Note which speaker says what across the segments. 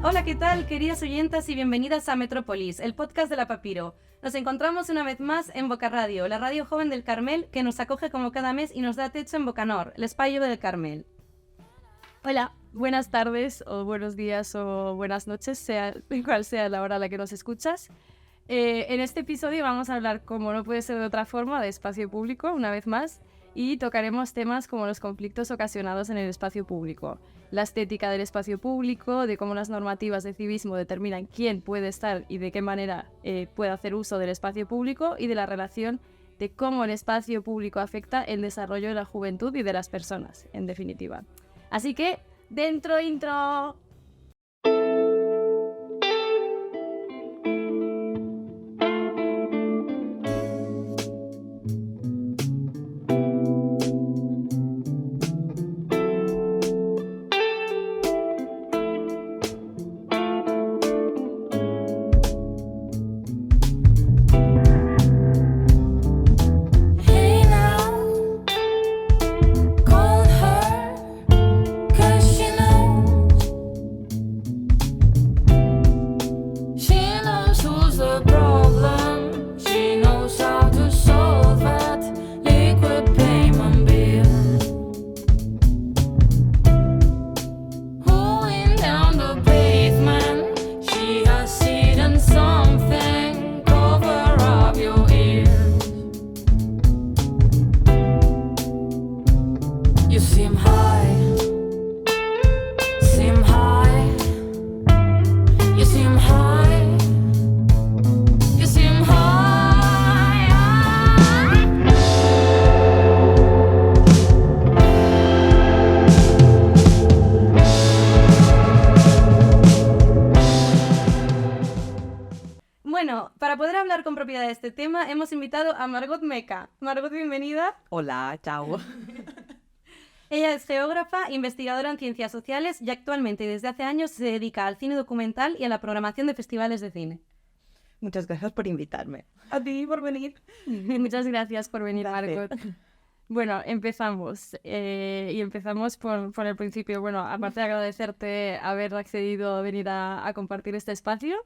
Speaker 1: Hola, ¿qué tal, queridas oyentas y bienvenidas a Metrópolis, el podcast de la Papiro? Nos encontramos una vez más en Boca Radio, la radio joven del Carmel que nos acoge como cada mes y nos da techo en Bocanor, el espacio del Carmel.
Speaker 2: Hola, buenas tardes o buenos días o buenas noches, sea cual sea la hora a la que nos escuchas. En este episodio vamos a hablar, como no puede ser de otra forma, de espacio público, una vez más, y tocaremos temas como los conflictos ocasionados en el espacio público, la estética del espacio público, de cómo las normativas de civismo determinan quién puede estar y de qué manera puede hacer uso del espacio público, y de la relación de cómo el espacio público afecta el desarrollo de la juventud y de las personas, en definitiva. Así que, ¡dentro intro!
Speaker 1: Bueno, para poder hablar con propiedad de este tema, hemos invitado a Margot Meca. Margot, bienvenida.
Speaker 3: Hola, chao.
Speaker 1: Ella es geógrafa, investigadora en ciencias sociales y actualmente y desde hace años se dedica al cine documental y a la programación de festivales de cine.
Speaker 3: Muchas gracias por invitarme.
Speaker 1: A ti por venir.
Speaker 2: Muchas gracias por venir, Margot. Bueno, empezamos. Y empezamos por el principio. Bueno, aparte de agradecerte haber accedido a venir a compartir este espacio,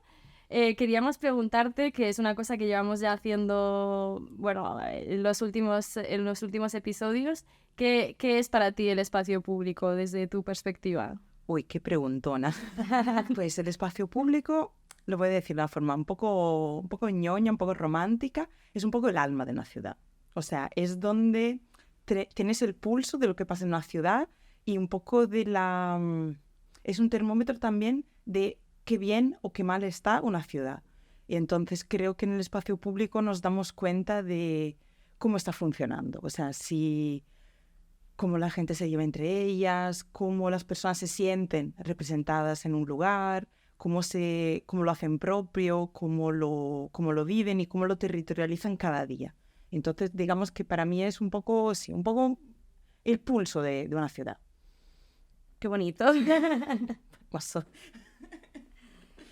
Speaker 2: queríamos preguntarte, que es una cosa que llevamos ya haciendo, bueno, en los últimos episodios, ¿qué es para ti el espacio público desde tu perspectiva?
Speaker 3: Uy, qué preguntona. Pues el espacio público, lo voy a decir de una forma un poco ñoña, un poco romántica, es un poco el alma de una ciudad. O sea, es donde tienes el pulso de lo que pasa en una ciudad y un poco de la... Es un termómetro también de qué bien o qué mal está una ciudad. Y entonces creo que en el espacio público nos damos cuenta de cómo está funcionando. O sea, cómo la gente se lleva entre ellas, cómo las personas se sienten representadas en un lugar, cómo lo hacen propio, cómo lo viven y cómo lo territorializan cada día. Entonces, digamos que para mí es un poco el pulso de una ciudad.
Speaker 1: Qué bonito.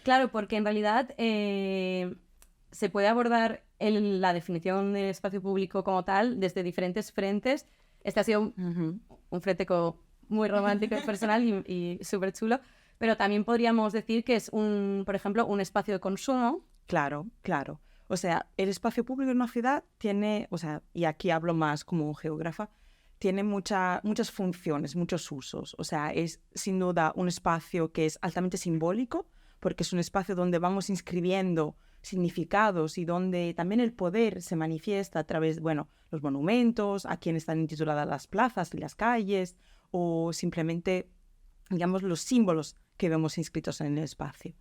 Speaker 1: Claro, porque en realidad se puede abordar la definición del espacio público como tal desde diferentes frentes. Este ha sido un frente muy romántico y personal y súper chulo, pero también podríamos decir que es, por ejemplo, un espacio de consumo.
Speaker 3: Claro. O sea, el espacio público en una ciudad tiene, o sea, y aquí hablo más como geógrafa, tiene muchas funciones, muchos usos. O sea, es sin duda un espacio que es altamente simbólico, porque es un espacio donde vamos inscribiendo significados y donde también el poder se manifiesta a través, bueno, los monumentos, a quienes están intituladas las plazas y las calles, o simplemente, digamos, los símbolos que vemos inscritos en el espacio.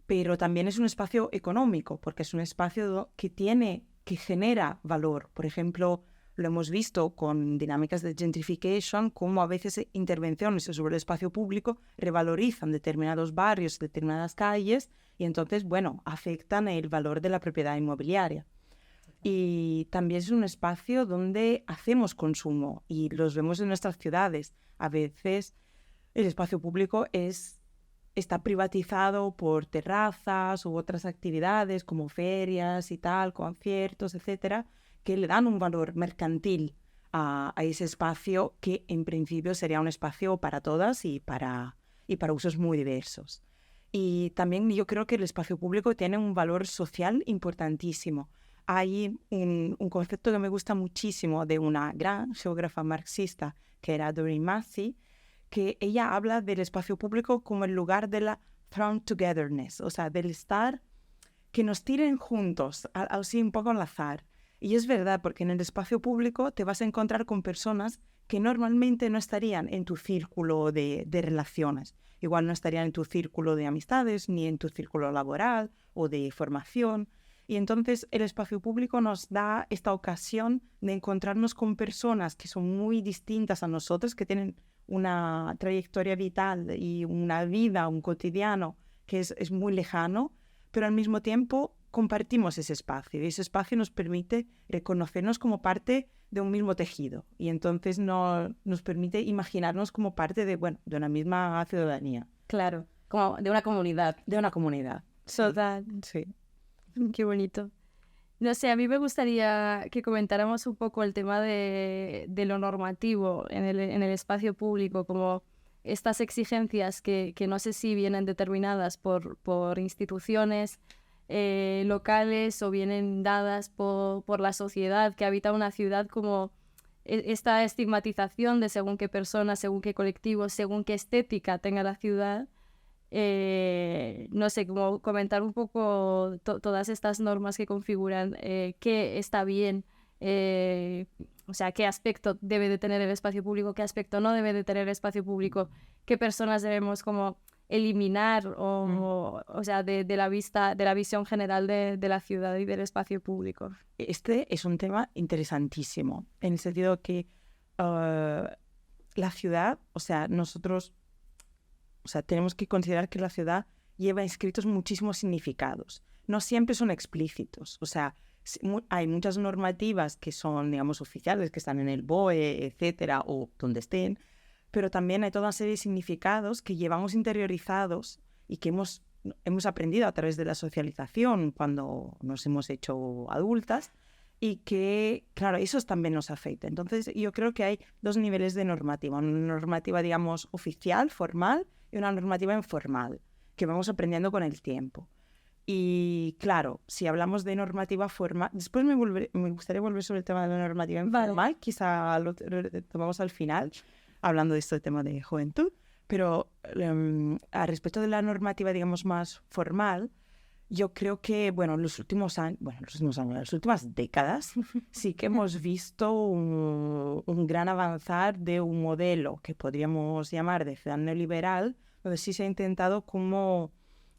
Speaker 3: Pero también es un espacio económico, porque es un espacio que genera valor. Por ejemplo, lo hemos visto con dinámicas de gentrification, cómo a veces intervenciones sobre el espacio público revalorizan determinados barrios, determinadas calles, y entonces, bueno, afectan el valor de la propiedad inmobiliaria. Y también es un espacio donde hacemos consumo, y los vemos en nuestras ciudades. A veces el espacio público está privatizado por terrazas u otras actividades como ferias y tal, conciertos, etcétera, que le dan un valor mercantil a ese espacio que en principio sería un espacio para todas y para usos muy diversos. Y también yo creo que el espacio público tiene un valor social importantísimo. Hay un concepto que me gusta muchísimo de una gran geógrafa marxista, que era Doreen Massey, que ella habla del espacio público como el lugar de la thrown togetherness, o sea, del estar, que nos tiren juntos, así un poco al azar. Y es verdad, porque en el espacio público te vas a encontrar con personas que normalmente no estarían en tu círculo de relaciones. Igual no estarían en tu círculo de amistades, ni en tu círculo laboral o de formación. Y entonces el espacio público nos da esta ocasión de encontrarnos con personas que son muy distintas a nosotros, que tienen una trayectoria vital y una vida, un cotidiano que es muy lejano, pero al mismo tiempo compartimos ese espacio y ese espacio nos permite reconocernos como parte de un mismo tejido y entonces nos permite imaginarnos como parte de una misma ciudadanía.
Speaker 1: Claro, como de una comunidad.
Speaker 3: De una comunidad.
Speaker 2: Total.
Speaker 3: Sí.
Speaker 2: Qué bonito. No sé, a mí me gustaría que comentáramos un poco el tema de lo normativo en el espacio público, como estas exigencias que no sé si vienen determinadas por instituciones locales o vienen dadas por la sociedad que habita una ciudad, como esta estigmatización de según qué persona, según qué colectivo, según qué estética tenga la ciudad. No sé, como comentar un poco todas estas normas que configuran qué está bien, o sea, qué aspecto debe de tener el espacio público, qué aspecto no debe de tener el espacio público, qué personas debemos como eliminar o sea, de la visión general de la ciudad y del espacio público.
Speaker 3: Este es un tema interesantísimo, en el sentido que la ciudad, o sea, nosotros, o sea, tenemos que considerar que la ciudad lleva inscritos muchísimos significados. No siempre son explícitos, o sea, hay muchas normativas que son, digamos, oficiales, que están en el BOE, etcétera, o donde estén, pero también hay toda una serie de significados que llevamos interiorizados y que hemos aprendido a través de la socialización cuando nos hemos hecho adultas y que, claro, eso también nos afecta. Entonces, yo creo que hay dos niveles de normativa. Una normativa, digamos, oficial, formal, y una normativa informal, que vamos aprendiendo con el tiempo. Y, claro, si hablamos de normativa formal... Después me gustaría volver sobre el tema de la normativa informal, quizá lo tomamos al final, hablando de este tema de juventud, pero a respecto de la normativa, digamos, más formal, yo creo que, las últimas décadas, sí que hemos visto un gran avanzar de un modelo que podríamos llamar de ciudad neoliberal, donde sí se ha intentado como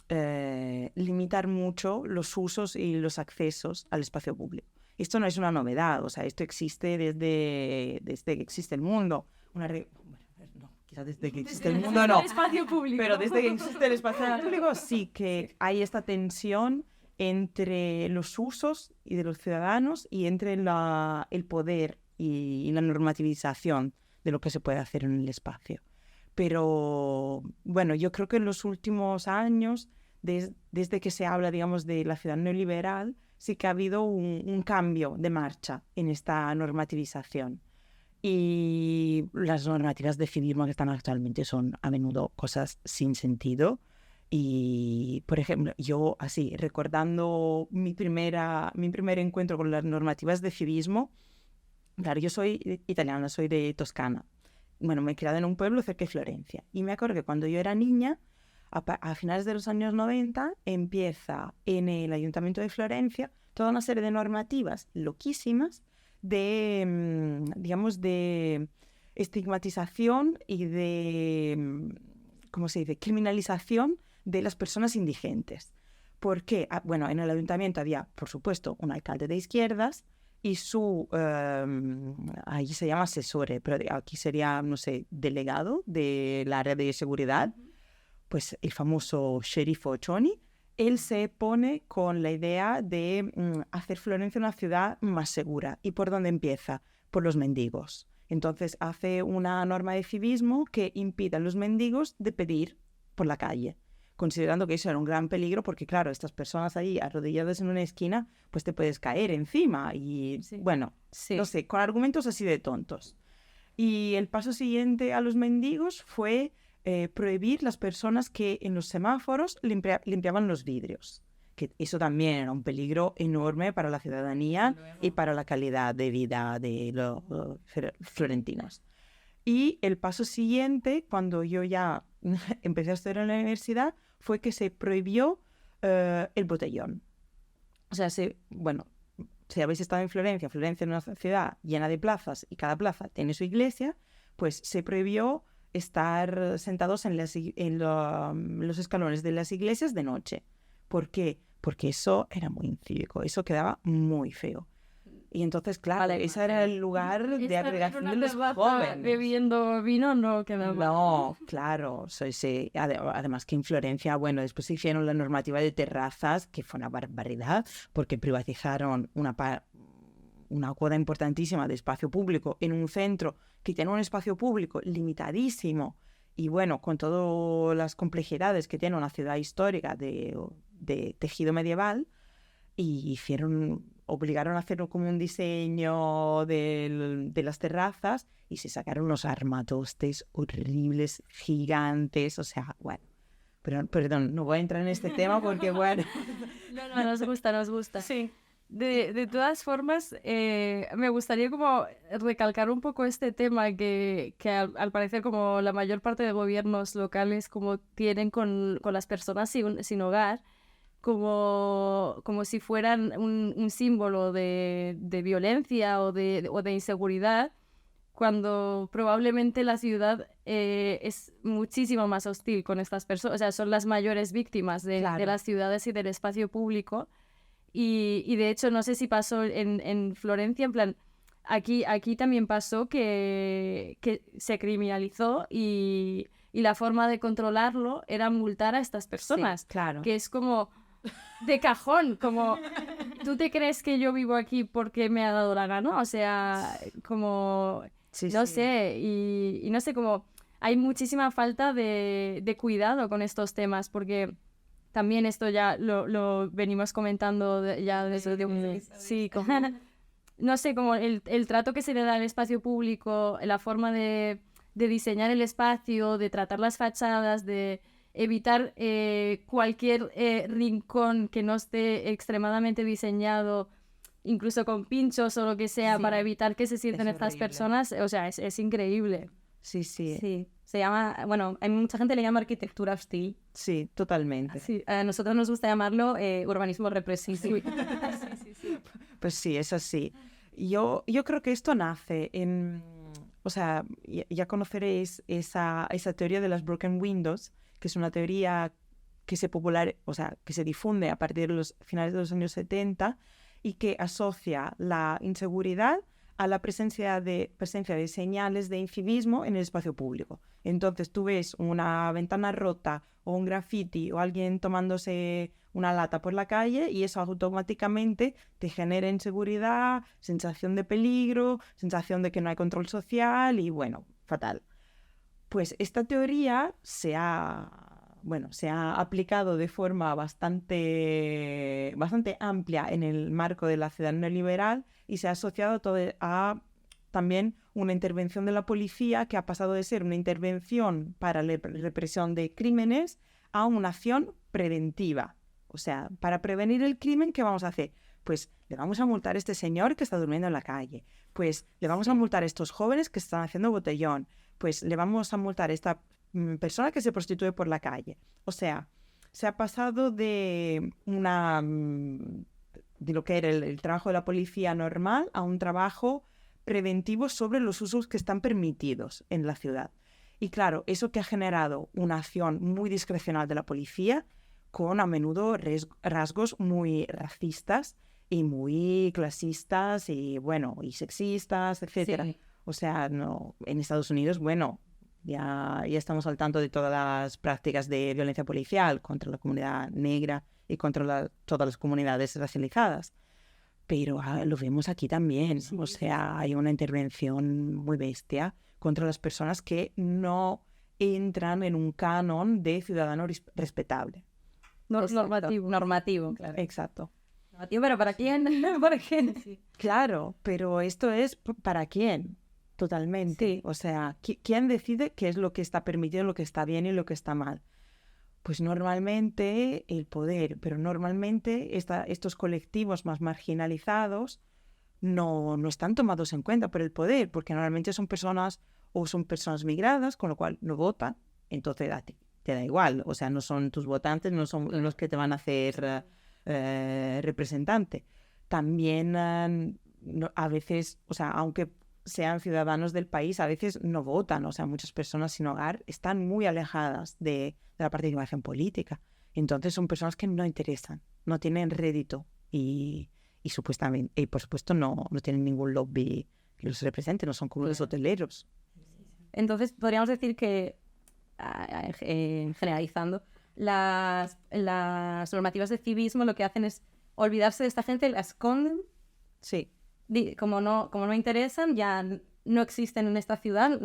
Speaker 3: limitar mucho los usos y los accesos al espacio público. Esto no es una novedad, o sea, esto existe desde que existe el mundo. Quizás desde que existe el mundo no, pero desde que existe el espacio público sí que hay esta tensión entre los usos y de los ciudadanos y entre el poder y la normativización de lo que se puede hacer en el espacio. Pero bueno, yo creo que en los últimos años, desde que se habla, digamos, de la ciudad neoliberal, sí que ha habido un cambio de marcha en esta normativización. Y las normativas de civismo que están actualmente son a menudo cosas sin sentido. Y, por ejemplo, yo así, recordando mi primer encuentro con las normativas de civismo, claro, yo soy italiana, soy de Toscana. Bueno, me he criado en un pueblo cerca de Florencia. Y me acuerdo que cuando yo era niña, a finales de los años 90, empieza en el Ayuntamiento de Florencia toda una serie de normativas loquísimas de, digamos, de estigmatización y de, ¿cómo se dice?, criminalización de las personas indigentes. Porque, en el ayuntamiento había, por supuesto, un alcalde de izquierdas y su, ahí se llama asesore, pero aquí sería, no sé, delegado del área de seguridad, pues el famoso sheriff Occioni. Él se pone con la idea de hacer Florencia una ciudad más segura. ¿Y por dónde empieza? Por los mendigos. Entonces hace una norma de civismo que impide a los mendigos de pedir por la calle, considerando que eso era un gran peligro porque, claro, estas personas ahí arrodilladas en una esquina, pues te puedes caer encima y, no sé, con argumentos así de tontos. Y el paso siguiente a los mendigos fue prohibir las personas que en los semáforos limpiaban los vidrios. Que eso también era un peligro enorme para la ciudadanía y para la calidad de vida de los florentinos. Y el paso siguiente, cuando yo ya empecé a estudiar en la universidad, fue que se prohibió el botellón. O sea, si habéis estado en Florencia, Florencia es una ciudad llena de plazas y cada plaza tiene su iglesia, pues se prohibió estar sentados en los escalones de las iglesias de noche. ¿Por qué? Porque eso era muy incívico, eso quedaba muy feo. Y entonces, claro, ese era el lugar de agregación de los jóvenes.
Speaker 2: Bebiendo vino no quedaba.
Speaker 3: No, claro. Sí. Además que en Florencia, bueno, después se hicieron la normativa de terrazas, que fue una barbaridad, porque privatizaron una cuota importantísima de espacio público en un centro que tiene un espacio público limitadísimo y, bueno, con todas las complejidades que tiene una ciudad histórica de tejido medieval, y obligaron a hacer como un diseño de las terrazas y se sacaron unos armatostes horribles, gigantes, o sea, bueno. Pero, perdón, no voy a entrar en este tema porque, bueno...
Speaker 2: No, nos gusta.
Speaker 3: Sí.
Speaker 2: De todas formas, me gustaría como recalcar un poco este tema que al parecer como la mayor parte de gobiernos locales como tienen con las personas sin hogar, como si fueran un símbolo de violencia o de inseguridad, cuando probablemente la ciudad es muchísimo más hostil con estas personas, o sea, son las mayores víctimas de las ciudades y del espacio público. Y de hecho, no sé si pasó en Florencia, en plan, aquí también pasó que se criminalizó y la forma de controlarlo era multar a estas personas.
Speaker 3: Sí, claro.
Speaker 2: Que es como de cajón, como, ¿tú te crees que yo vivo aquí porque me ha dado la gana? O sea, como, no sé, y no sé, como hay muchísima falta de cuidado con estos temas, porque... También esto ya lo venimos comentando ya desde... Sí, como, no sé, como el trato que se le da al espacio público, la forma de diseñar el espacio, de tratar las fachadas, de evitar cualquier rincón que no esté extremadamente diseñado, incluso con pinchos o lo que sea, para evitar que se sienten estas personas. O sea, es increíble.
Speaker 3: Sí.
Speaker 1: Se llama, bueno, hay mucha gente le llama arquitectura hostil.
Speaker 3: Sí, totalmente.
Speaker 1: Sí, a nosotros nos gusta llamarlo urbanismo represivo.
Speaker 2: Sí.
Speaker 3: Pues sí, es así. Yo creo que esto nace en... O sea, ya conoceréis esa teoría de las broken windows, que es una teoría que se difunde a partir de los finales de los años 70 y que asocia la inseguridad a la presencia de señales de incivismo en el espacio público. Entonces tú ves una ventana rota o un graffiti o alguien tomándose una lata por la calle y eso automáticamente te genera inseguridad, sensación de peligro, sensación de que no hay control social y, bueno, fatal. Pues esta teoría se ha aplicado de forma bastante amplia en el marco de la ciudad neoliberal y se ha asociado a también una intervención de la policía que ha pasado de ser una intervención para la represión de crímenes a una acción preventiva. O sea, para prevenir el crimen, ¿qué vamos a hacer? Pues le vamos a multar a este señor que está durmiendo en la calle. Pues le vamos a multar a estos jóvenes que están haciendo botellón. Pues le vamos a multar a esta persona que se prostituye por la calle. O sea, se ha pasado de lo que era el trabajo de la policía normal a un trabajo preventivo sobre los usos que están permitidos en la ciudad. Y claro, eso que ha generado una acción muy discrecional de la policía con a menudo rasgos muy racistas y muy clasistas y, bueno, y sexistas, etc. Sí. O sea, en Estados Unidos, bueno, ya estamos al tanto de todas las prácticas de violencia policial contra la comunidad negra y contra todas las comunidades racializadas. Pero lo vemos aquí también. Sí. O sea, hay una intervención muy bestia contra las personas que no entran en un canon de ciudadano respetable.
Speaker 1: Normativo, claro.
Speaker 3: Exacto.
Speaker 1: Normativo, pero ¿para quién? ¿Para quién? Sí.
Speaker 3: Claro, pero esto es ¿para quién? totalmente.
Speaker 1: Sí.
Speaker 3: O sea, ¿quién decide qué es lo que está permitido, lo que está bien y lo que está mal? Pues normalmente el poder, pero normalmente estos colectivos más marginalizados no están tomados en cuenta por el poder, porque normalmente son personas migradas, con lo cual no votan, entonces a ti te da igual, o sea, no son tus votantes, no son los que te van a hacer representante. También a veces, o sea, aunque sean ciudadanos del país, a veces no votan, o sea, muchas personas sin hogar están muy alejadas de la participación política. Entonces son personas que no interesan, no tienen rédito y supuestamente, y por supuesto no tienen ningún lobby que los represente, no son como los hoteleros.
Speaker 1: Entonces, podríamos decir que, generalizando, las normativas de civismo lo que hacen es olvidarse de esta gente, la esconden.
Speaker 3: Sí.
Speaker 1: Como no interesan, ya no existen en esta ciudad,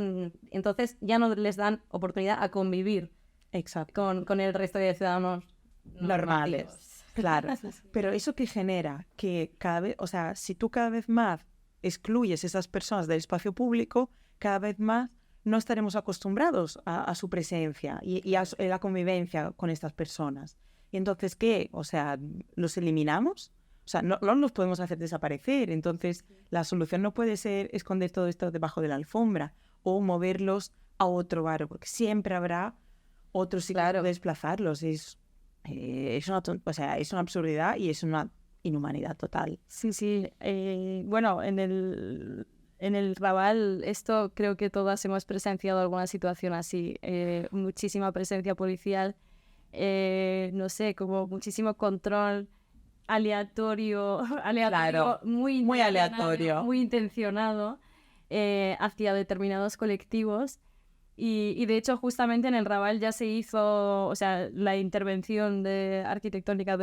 Speaker 1: entonces ya no les dan oportunidad a convivir con el resto de ciudadanos
Speaker 3: normales. Claro, pero eso que genera que cada vez, o sea, si tú cada vez más excluyes esas personas del espacio público, cada vez más no estaremos acostumbrados a su presencia y a la convivencia con estas personas. Y entonces, ¿qué? O sea, ¿los eliminamos? O sea, no los podemos hacer desaparecer. Entonces, la solución no puede ser esconder todo esto debajo de la alfombra o moverlos a otro barrio, porque siempre habrá otro sitio de desplazarlos. Es una absurdidad y es una inhumanidad total.
Speaker 2: Sí. Bueno, en el Raval, esto creo que todas hemos presenciado alguna situación así. Muchísima presencia policial, no sé, como muchísimo control aleatorio,
Speaker 3: Claro, muy aleatorio,
Speaker 2: muy intencionado hacia determinados colectivos. Y de hecho, justamente en el Raval ya se hizo, o sea, la intervención arquitectónica,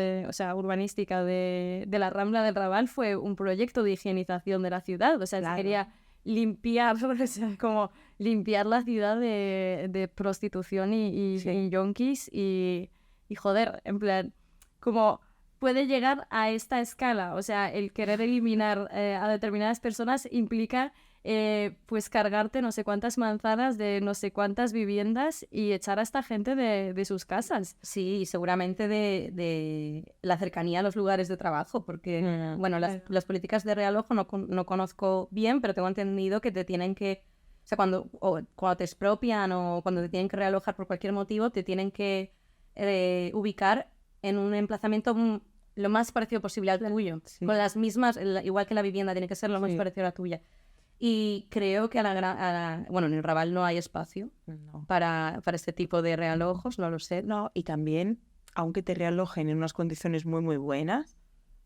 Speaker 2: urbanística de la Rambla del Raval fue un proyecto de higienización de la ciudad. O sea, se quería limpiar, o sea, como limpiar la ciudad de prostitución y yonkis y joder, en plan, como puede llegar a esta escala. O sea, el querer eliminar a determinadas personas implica pues cargarte no sé cuántas manzanas de no sé cuántas viviendas y echar a esta gente de sus casas.
Speaker 1: Sí, seguramente de la cercanía a los lugares de trabajo, porque, bueno, las políticas de realojo no conozco bien, pero tengo entendido que te tienen que, o sea, cuando te expropian o cuando te tienen que realojar por cualquier motivo, te tienen que ubicar en un emplazamiento lo más parecido posible al tuyo, con las mismas, igual que la vivienda tiene que ser lo más parecido a la tuya. Y creo que en el Raval no hay espacio para este tipo de realojos, no lo sé.
Speaker 3: No, y también, aunque te realojen en unas condiciones muy, muy buenas,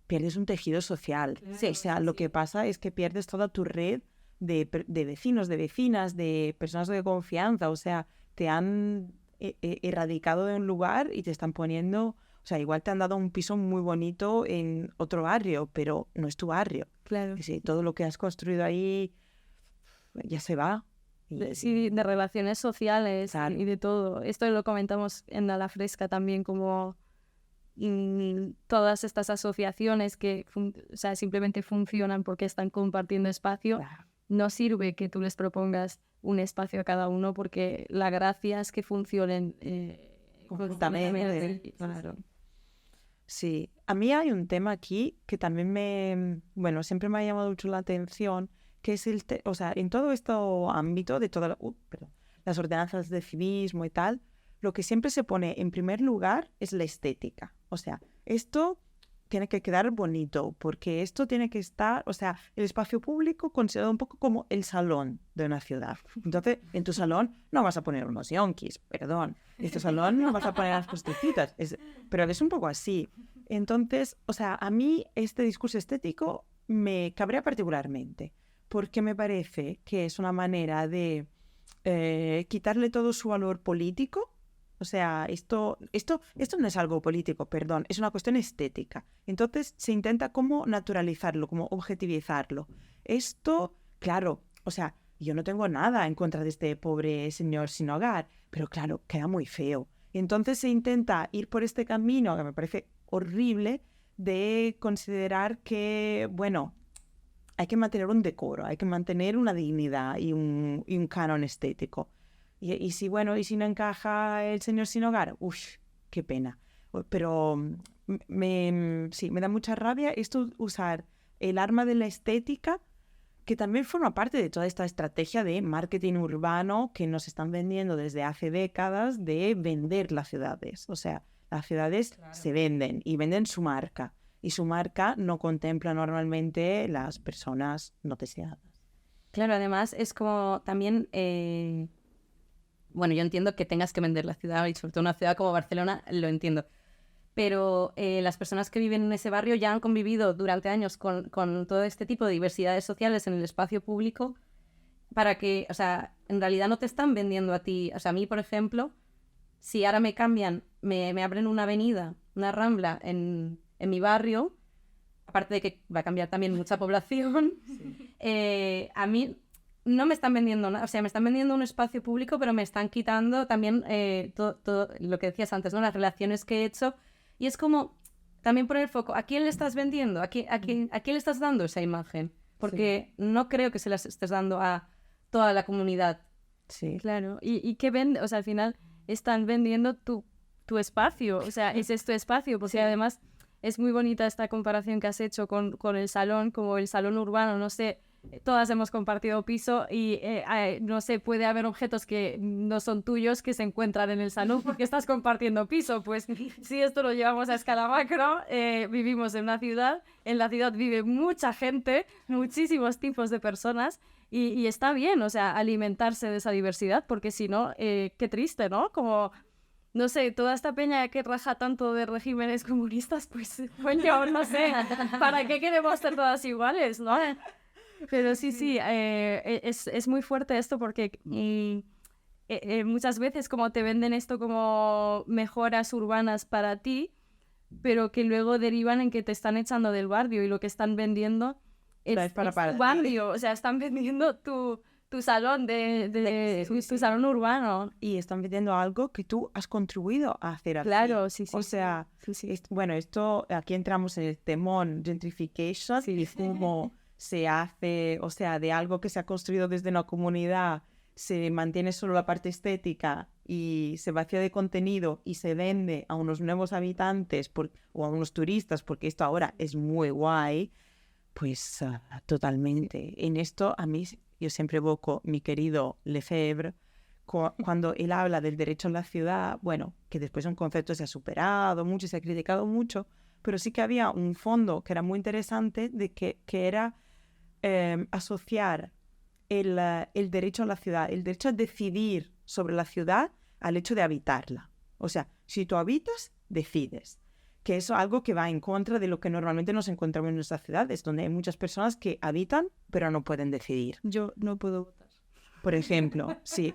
Speaker 3: pierdes un tejido social.
Speaker 1: Sí,
Speaker 3: o sea, lo que pasa es que pierdes toda tu red de vecinos, de vecinas, de personas de confianza. O sea, te han erradicado de un lugar y te están poniendo... O sea, igual te han dado un piso muy bonito en otro barrio, pero no es tu barrio.
Speaker 2: Claro.
Speaker 3: Sí, todo lo que has construido ahí ya se va.
Speaker 2: Sí, de relaciones sociales,
Speaker 3: claro,
Speaker 2: y de todo. Esto lo comentamos en La Fresca también, como todas estas asociaciones que simplemente funcionan porque están compartiendo espacio.
Speaker 3: Claro.
Speaker 2: No sirve que tú les propongas un espacio a cada uno, porque la gracia es que funcionen
Speaker 3: conjuntamente. Claro. Sí, a mí hay un tema aquí que también siempre me ha llamado mucho la atención, que es en todo este ámbito de todas las ordenanzas de civismo y tal, lo que siempre se pone en primer lugar es la estética. O sea, esto tiene que quedar bonito, porque esto tiene que estar, o sea, el espacio público considerado un poco como el salón de una ciudad. Entonces, en tu salón no vas a poner unos yonkis, perdón. En tu salón no vas a poner las prostitutas. Pero es un poco así. Entonces, o sea, a mí este discurso estético me cabrea particularmente, porque me parece que es una manera de quitarle todo su valor político. O sea, esto no es algo político, perdón, es una cuestión estética. Entonces se intenta como naturalizarlo, como objetivizarlo. Esto, claro, o sea, yo no tengo nada en contra de este pobre señor sin hogar, pero claro, queda muy feo. Entonces se intenta ir por este camino, que me parece horrible, de considerar que, bueno, hay que mantener un decoro, hay que mantener una dignidad y un canon estético. Y si, bueno, y si no encaja el señor sin hogar, uff, qué pena. Pero sí, me da mucha rabia esto, usar el arma de la estética, que también forma parte de toda esta estrategia de marketing urbano que nos están vendiendo desde hace décadas de vender las ciudades. O sea, las ciudades se venden y venden su marca. Y su marca no contempla normalmente las personas no deseadas.
Speaker 1: Claro, además es como también... Bueno, yo entiendo que tengas que vender la ciudad, y sobre todo una ciudad como Barcelona, lo entiendo. Pero las personas que viven en ese barrio ya han convivido durante años con todo este tipo de diversidades sociales en el espacio público para que, o sea, en realidad no te están vendiendo a ti. O sea, a mí, por ejemplo, si ahora me cambian, me abren una avenida, una rambla en mi barrio, aparte de que va a cambiar también mucha población, a mí no me están vendiendo nada. O sea, me están vendiendo un espacio público, pero me están quitando también todo lo que decías antes, ¿no? Las relaciones que he hecho. Y es como también poner el foco. ¿A quién le estás vendiendo? ¿A quién le estás dando esa imagen? Porque no creo que se las estés dando a toda la comunidad.
Speaker 3: Sí.
Speaker 2: Claro. ¿Y qué vende? O sea, al final están vendiendo tu espacio. O sea, ese es tu espacio. Porque además es muy bonita esta comparación que has hecho con el salón, como el salón urbano. No sé, todas hemos compartido piso y, no sé, puede haber objetos que no son tuyos que se encuentran en el salón porque estás compartiendo piso. Pues si esto lo llevamos a escala macro, vivimos en una ciudad, en la ciudad vive mucha gente, muchísimos tipos de personas y está bien, o sea, alimentarse de esa diversidad porque si no, qué triste, ¿no? Como... No sé, toda esta peña que raja tanto de regímenes comunistas, pues, coño, no sé, ¿para qué queremos ser todas iguales, no? Pero sí, es muy fuerte esto porque muchas veces como te venden esto como mejoras urbanas para ti, pero que luego derivan en que te están echando del barrio y lo que están vendiendo es tu barrio, o sea, están vendiendo tu salón tu salón urbano.
Speaker 3: Y están vendiendo algo que tú has contribuido a hacer así.
Speaker 2: Claro, sí.
Speaker 3: O sea, bueno, esto, aquí entramos en el temón gentrification, y cómo se hace, o sea, de algo que se ha construido desde una comunidad, se mantiene solo la parte estética y se vacía de contenido y se vende a unos nuevos habitantes o a unos turistas, porque esto ahora es muy guay, pues totalmente. En esto a mí... Yo siempre evoco mi querido Lefebvre, cuando él habla del derecho a la ciudad, bueno, que después un concepto se ha superado mucho, se ha criticado mucho, pero sí que había un fondo que era muy interesante, de que era asociar el derecho a la ciudad, el derecho a decidir sobre la ciudad al hecho de habitarla. O sea, si tú habitas, decides. Que eso es algo que va en contra de lo que normalmente nos encontramos en nuestras ciudades, donde hay muchas personas que habitan, pero no pueden decidir.
Speaker 2: Yo no puedo votar.
Speaker 3: Por ejemplo, sí.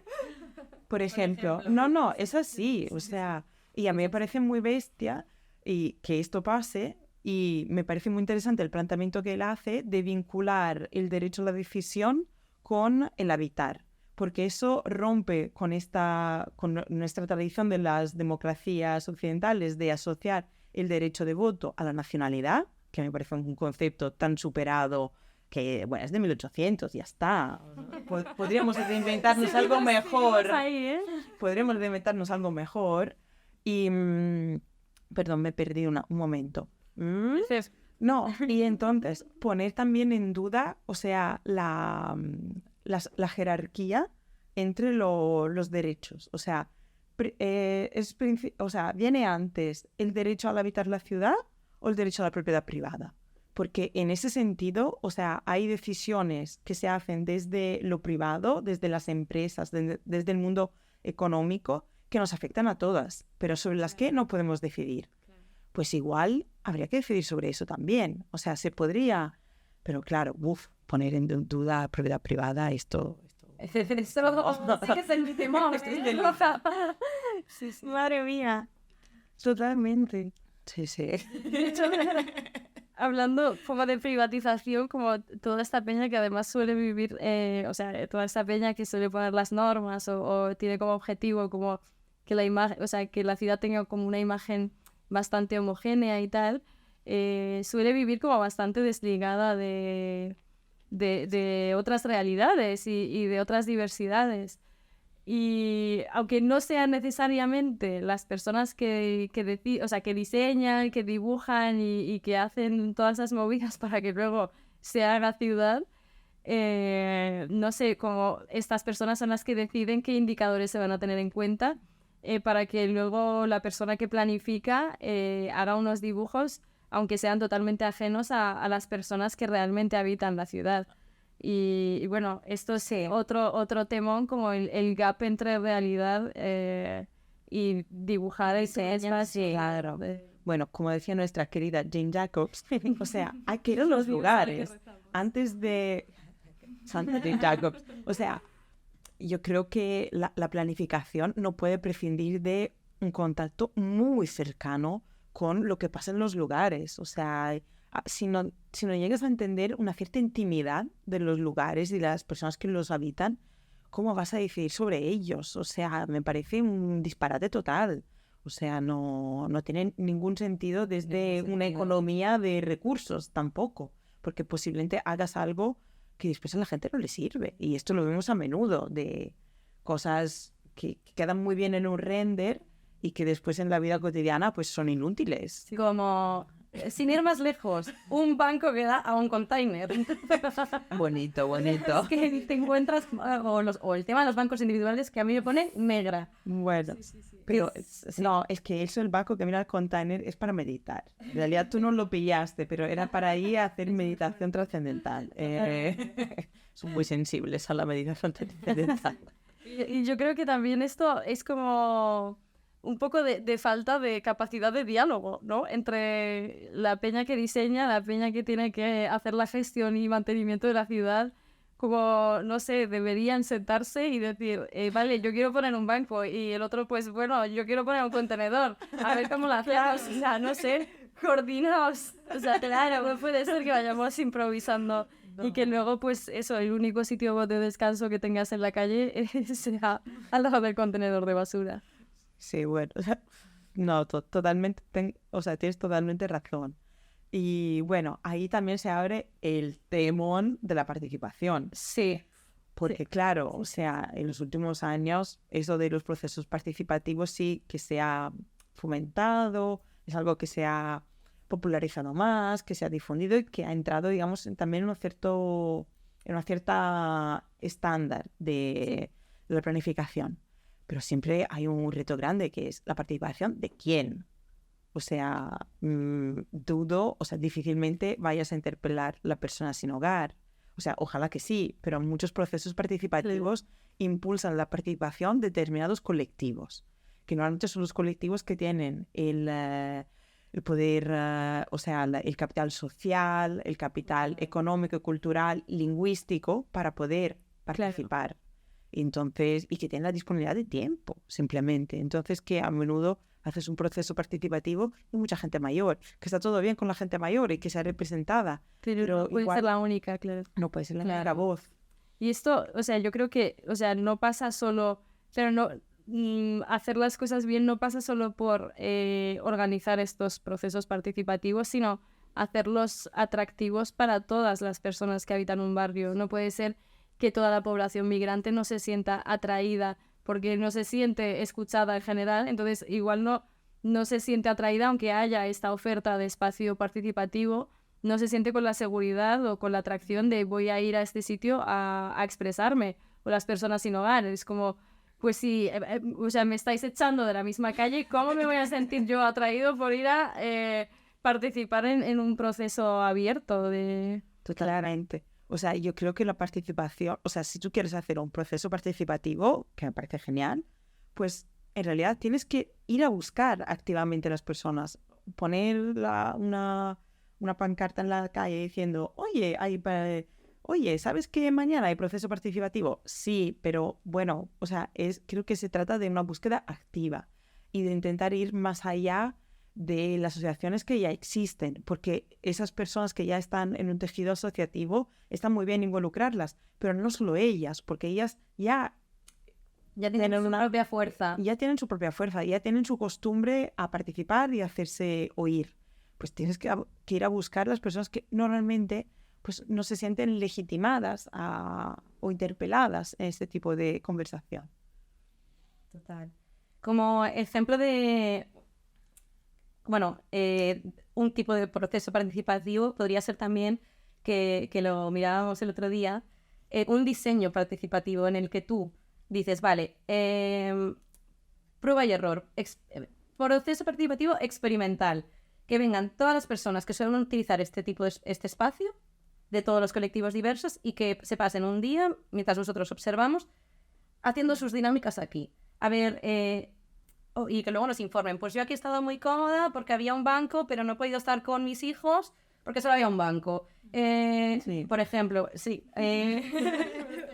Speaker 3: Por ejemplo, no, es así. O sea, y a mí me parece muy bestia y que esto pase, y me parece muy interesante el planteamiento que él hace de vincular el derecho a la decisión con el habitar. Porque eso rompe con nuestra tradición de las democracias occidentales de asociar el derecho de voto a la nacionalidad, que me parece un concepto tan superado que, bueno, es de 1800, ya está. Podríamos reinventarnos algo mejor. Podríamos reinventarnos algo mejor. Y, perdón, me he perdido un momento. No, y entonces poner también en duda, o sea, la jerarquía entre los derechos. O sea, ¿viene antes el derecho al habitar la ciudad o el derecho a la propiedad privada? Porque en ese sentido, o sea, hay decisiones que se hacen desde lo privado, desde las empresas, desde el mundo económico, que nos afectan a todas, pero sobre las que no podemos decidir. Pues igual habría que decidir sobre eso también. O sea, se podría, pero claro, poner en duda la propiedad privada, esto...
Speaker 2: Eso sí que es el temor. Sí. Madre mía.
Speaker 3: Totalmente. Sí.
Speaker 2: Hablando como de privatización, como toda esta peña que además suele vivir, o sea, toda esta peña que suele poner las normas o tiene como objetivo como que la imagen, o sea, que la ciudad tenga como una imagen bastante homogénea y tal, suele vivir como bastante desligada de de otras realidades y de otras diversidades. Y aunque no sean necesariamente las personas que diseñan, que dibujan y que hacen todas esas movidas para que luego se haga ciudad, no sé, como estas personas son las que deciden qué indicadores se van a tener en cuenta para que luego la persona que planifica haga unos dibujos, aunque sean totalmente ajenos a las personas que realmente habitan la ciudad. Y bueno, esto es otro temón, como el gap entre realidad y dibujar el espacio.
Speaker 3: Claro. Bueno, como decía nuestra querida Jane Jacobs, o sea, hay que ir a los lugares antes de... Santa Jane Jacobs. O sea, yo creo que la planificación no puede prescindir de un contacto muy cercano con lo que pasa en los lugares. O sea, si no llegas a entender una cierta intimidad de los lugares y de las personas que los habitan, ¿cómo vas a decidir sobre ellos? O sea, me parece un disparate total. O sea, no tiene ningún sentido desde una economía de recursos tampoco, porque posiblemente hagas algo que después a la gente no le sirve. Y esto lo vemos a menudo, de cosas que quedan muy bien en un render y que después en la vida cotidiana pues son inútiles.
Speaker 1: Como, sin ir más lejos, un banco que da a un container.
Speaker 3: Bonito.
Speaker 1: Es que te encuentras, o el tema de los bancos individuales, que a mí me pone negra.
Speaker 3: Bueno, pero no, es que eso, el banco que mira el container, es para meditar. En realidad tú no lo pillaste, pero era para ir a hacer meditación trascendental. Son muy sensibles a la meditación trascendental.
Speaker 2: Y yo creo que también esto es como un poco de falta de capacidad de diálogo, ¿no? Entre la peña que diseña, la peña que tiene que hacer la gestión y mantenimiento de la ciudad. Como, no sé, deberían sentarse y decir, vale, yo quiero poner un banco, y el otro, pues bueno, yo quiero poner un contenedor, a ver cómo lo hacemos, o sea, no sé, coordinaos. O sea, claro, no puede ser que vayamos improvisando y que luego, pues eso, el único sitio de descanso que tengas en la calle sea al lado del contenedor de basura.
Speaker 3: Sí, bueno, o sea, no, totalmente, o sea, tienes totalmente razón. Y bueno, ahí también se abre el temón de la participación.
Speaker 1: Sí.
Speaker 3: Porque claro, o sea, en los últimos años eso de los procesos participativos sí que se ha fomentado, es algo que se ha popularizado más, que se ha difundido y que ha entrado, digamos, también en una cierta estándar de la planificación. Pero siempre hay un reto grande, que es la participación de quién. O sea, dudo, o sea, difícilmente vayas a interpelar a la persona sin hogar. O sea, ojalá que sí, pero muchos procesos participativos impulsan la participación de determinados colectivos, que normalmente son los colectivos que tienen el poder, o sea, el capital social, el capital económico, cultural, lingüístico para poder participar. Entonces, y que tienen la disponibilidad de tiempo, simplemente. Entonces, que a menudo haces un proceso participativo y mucha gente mayor, que está todo bien con la gente mayor y que sea representada.
Speaker 2: Pero no puede ser la única, claro.
Speaker 3: No puede ser la única voz.
Speaker 2: Y esto, o sea, yo creo que, o sea, no pasa solo, pero no, hacer las cosas bien no pasa solo por organizar estos procesos participativos, sino hacerlos atractivos para todas las personas que habitan un barrio. No puede ser que toda la población migrante no se sienta atraída porque no se siente escuchada en general, entonces igual no se siente atraída aunque haya esta oferta de espacio participativo, no se siente con la seguridad o con la atracción de voy a ir a este sitio a expresarme, o las personas sin hogar, es como, pues si, o sea, me estáis echando de la misma calle, ¿cómo me voy a sentir yo atraído por ir a participar en un proceso abierto de...?
Speaker 3: Totalmente. O sea, yo creo que la participación, o sea, si tú quieres hacer un proceso participativo, que me parece genial, pues en realidad tienes que ir a buscar activamente a las personas, poner una pancarta en la calle diciendo, oye, ¿sabes que mañana hay proceso participativo? Sí, pero bueno, o sea, creo que se trata de una búsqueda activa y de intentar ir más allá de las asociaciones que ya existen, porque esas personas que ya están en un tejido asociativo están muy bien involucrarlas, pero no solo ellas, porque ellas ya
Speaker 1: tienen su propia fuerza.
Speaker 3: Ya tienen su propia fuerza, ya tienen su costumbre a participar y a hacerse oír. Pues tienes que ir a buscar las personas que normalmente, pues no se sienten legitimadas o interpeladas en este tipo de conversación.
Speaker 1: Total. Como ejemplo de, bueno, un tipo de proceso participativo podría ser también, que lo mirábamos el otro día, un diseño participativo en el que tú dices, vale, prueba y error, proceso participativo experimental, que vengan todas las personas que suelen utilizar este espacio, de todos los colectivos diversos, y que se pasen un día, mientras nosotros observamos, haciendo sus dinámicas aquí. A ver, y que luego nos informen, pues yo aquí he estado muy cómoda porque había un banco, pero no he podido estar con mis hijos porque solo había un banco.
Speaker 3: Sí.
Speaker 1: Por ejemplo, sí.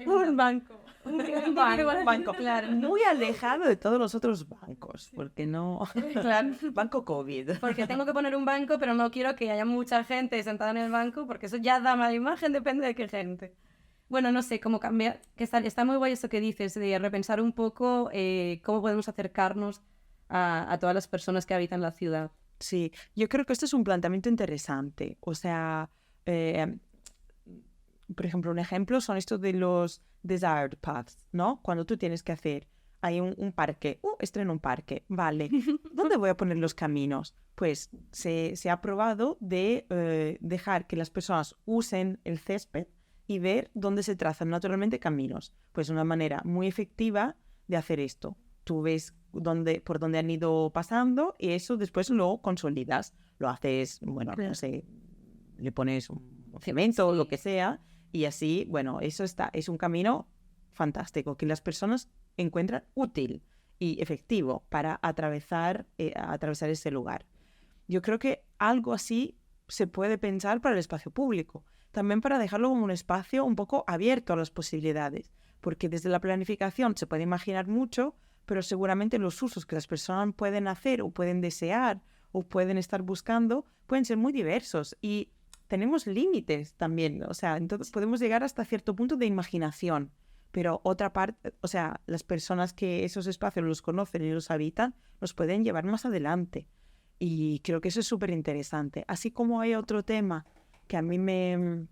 Speaker 1: Un banco.
Speaker 3: Un banco, claro, muy alejado de todos los otros bancos, porque no...
Speaker 1: Claro.
Speaker 3: Banco COVID.
Speaker 1: Porque tengo que poner un banco, pero no quiero que haya mucha gente sentada en el banco, porque eso ya da mala imagen, depende de qué gente. Bueno, no sé, cómo cambiar, que está muy guay eso que dices, de repensar un poco cómo podemos acercarnos a todas las personas que habitan la ciudad.
Speaker 3: Sí, yo creo que esto es un planteamiento interesante. O sea, por ejemplo, un ejemplo son estos de los desired paths, ¿no? Cuando tú tienes que hacer, hay un parque, estreno un parque, vale, ¿dónde voy a poner los caminos? Pues se ha probado de dejar que las personas usen el césped y ver dónde se trazan naturalmente caminos. Pues una manera muy efectiva de hacer esto. Tú ves por dónde han ido pasando y eso después lo consolidas. Lo haces, bueno, no sé, le pones un cemento o lo que sea y así, bueno, eso es un camino fantástico que las personas encuentran útil y efectivo para atravesar ese lugar. Yo creo que algo así se puede pensar para el espacio público, también para dejarlo como un espacio un poco abierto a las posibilidades, porque desde la planificación se puede imaginar mucho, pero seguramente los usos que las personas pueden hacer o pueden desear o pueden estar buscando pueden ser muy diversos y tenemos límites también, o sea, entonces podemos llegar hasta cierto punto de imaginación, pero otra parte, o sea, las personas que esos espacios los conocen y los habitan, los pueden llevar más adelante. Y creo que eso es súper interesante. Así como hay otro tema que a mí me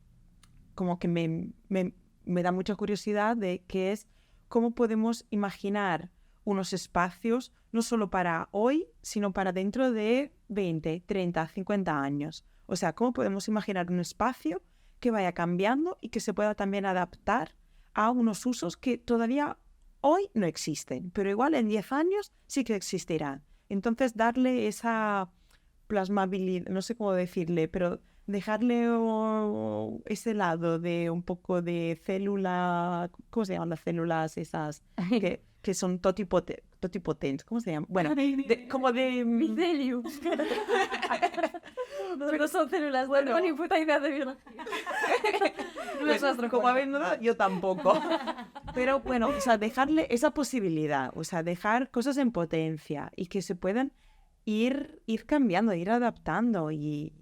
Speaker 3: da mucha curiosidad de que es cómo podemos imaginar unos espacios no solo para hoy, sino para dentro de 20, 30, 50 años. O sea, cómo podemos imaginar un espacio que vaya cambiando y que se pueda también adaptar a unos usos que todavía hoy no existen, pero igual en 10 años sí que existirán. Entonces, darle esa plasmabilidad, no sé cómo decirle, pero dejarle ese lado de un poco de célula, ¿cómo se llaman las células esas? Que son totipotentes, ¿cómo se llaman? Bueno, como de...
Speaker 2: Micelium. No son células, bueno, no tengo ni puta idea de biología.
Speaker 3: Pues, como habéis notado, yo tampoco. Pero bueno, o sea, dejarle esa posibilidad, o sea, dejar cosas en potencia y que se puedan ir cambiando, ir adaptando y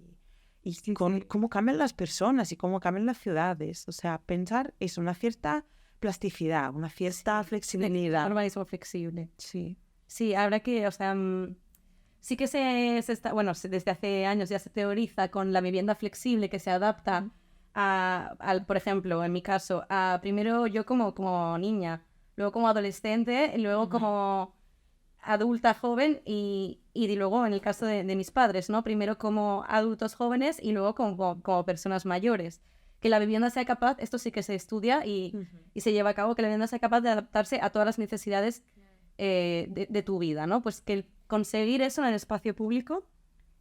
Speaker 3: con cómo cambian las personas y cómo cambian las ciudades. O sea, pensar es una cierta plasticidad, una cierta flexibilidad.
Speaker 1: Urbanismo flexible.
Speaker 3: Sí.
Speaker 1: Sí, habrá que, o sea, sí que se está, bueno, desde hace años ya se teoriza con la vivienda flexible que se adapta por ejemplo, en mi caso, primero yo como niña, luego como adolescente, luego como adulta joven y luego en el caso de mis padres, ¿no? Primero como adultos jóvenes y luego como personas mayores. Que la vivienda sea capaz, esto sí que se estudia y se lleva a cabo, que la vivienda sea capaz de adaptarse a todas las necesidades de tu vida, ¿no? Pues que conseguir eso en el espacio público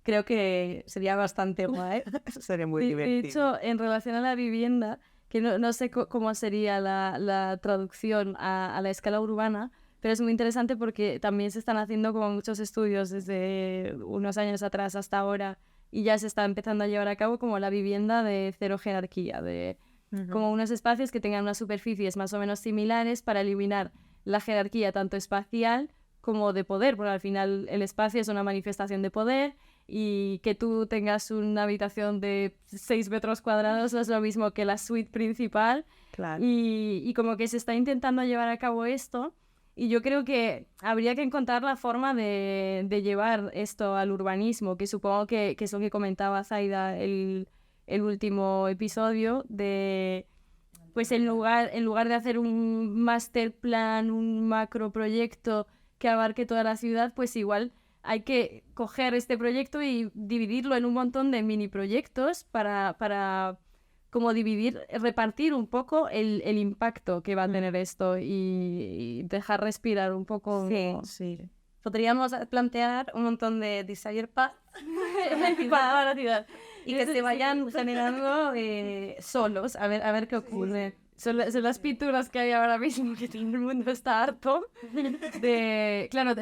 Speaker 1: creo que sería bastante guay.
Speaker 3: Eso sería muy divertido.
Speaker 2: De hecho, en relación a la vivienda, que no sé cómo sería la traducción a la escala urbana, pero es muy interesante porque también se están haciendo como muchos estudios desde unos años atrás hasta ahora y ya se está empezando a llevar a cabo como la vivienda de cero jerarquía, de como unos espacios que tengan unas superficies más o menos similares para eliminar la jerarquía tanto espacial como de poder, porque al final el espacio es una manifestación de poder y que tú tengas una habitación de 6 metros cuadrados no es lo mismo que la suite principal.
Speaker 3: Claro.
Speaker 2: Y como que se está intentando llevar a cabo esto y yo creo que habría que encontrar la forma de llevar esto al urbanismo, que supongo que es lo que comentaba Zaida, el el último episodio, de pues en lugar de hacer un master plan, un macro proyecto que abarque toda la ciudad, pues igual hay que coger este proyecto y dividirlo en un montón de mini proyectos para como repartir un poco el impacto que va a tener esto y dejar respirar un poco.
Speaker 1: Sí. Podríamos plantear un montón de desire paths para la ciudad y que se vayan generando solos, a ver qué ocurre.
Speaker 2: Son las pinturas que hay ahora mismo, que todo el mundo está harto claro,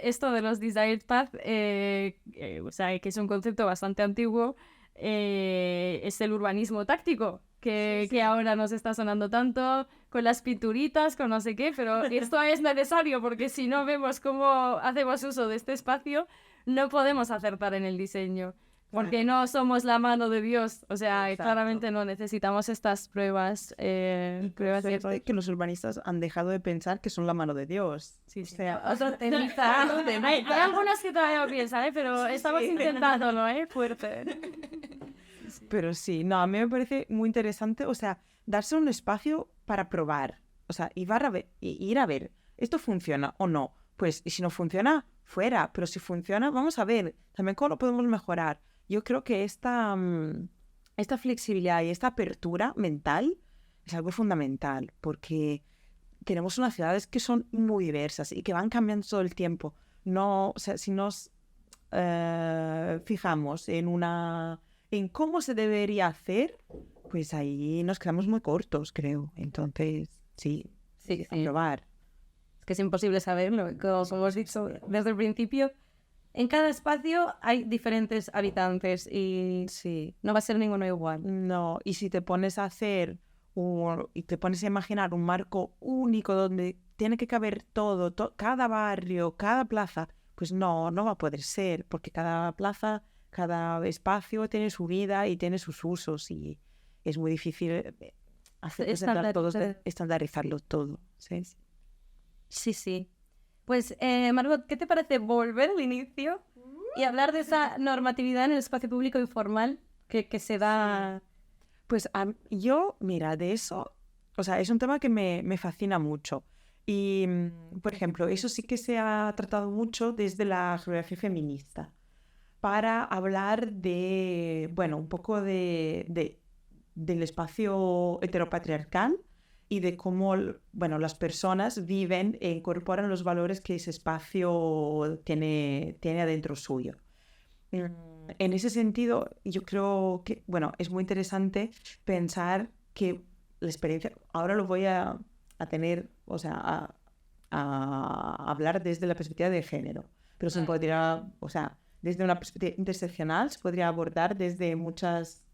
Speaker 2: esto de los Desired Path, o sea, que es un concepto bastante antiguo, es el urbanismo táctico, que ahora nos está sonando tanto, con las pinturitas, con no sé qué, pero esto es necesario, porque si no vemos cómo hacemos uso de este espacio, no podemos acertar en el diseño. Porque no somos la mano de Dios, o sea, exacto, claramente no necesitamos estas pruebas. Pruebas
Speaker 3: de que los urbanistas han dejado de pensar que son la mano de Dios.
Speaker 1: Sí.
Speaker 3: O sea,
Speaker 2: hay algunas que todavía lo piensan, pero estamos intentándolo, fuerte.
Speaker 3: Pero sí, no, a mí me parece muy interesante, o sea, darse un espacio para probar, o sea, ir a ver, ¿esto funciona o no? Pues, y si no funciona, fuera, pero si funciona, vamos a ver también cómo lo podemos mejorar. Yo creo que esta flexibilidad y esta apertura mental es algo fundamental, porque tenemos unas ciudades que son muy diversas y que van cambiando todo el tiempo. No, o sea, si nos fijamos en cómo se debería hacer, pues ahí nos quedamos muy cortos, creo. Entonces, sí. A probar.
Speaker 1: Es que es imposible saberlo, como hemos dicho desde el principio. En cada espacio hay diferentes habitantes y no va a ser ninguno igual.
Speaker 3: No, y si te pones a hacer y te pones a imaginar un marco único donde tiene que caber todo, cada barrio, cada plaza, pues no va a poder ser, porque cada plaza, cada espacio tiene su vida y tiene sus usos y es muy difícil estandarizarlo todo.
Speaker 1: Sí. Pues, Margot, ¿qué te parece volver al inicio y hablar de esa normatividad en el espacio público informal que se da?
Speaker 3: Pues yo, mira, de eso, o sea, es un tema que me fascina mucho. Y, por ejemplo, eso sí que se ha tratado mucho desde la geografía feminista, para hablar de, bueno, un poco del espacio heteropatriarcal y de cómo, bueno, las personas viven e incorporan los valores que ese espacio tiene adentro suyo. En ese sentido, yo creo que, bueno, es muy interesante pensar que la experiencia, ahora lo voy a tener, o sea, a hablar desde la perspectiva de género, pero se podría, o sea, desde una perspectiva interseccional se podría abordar desde muchos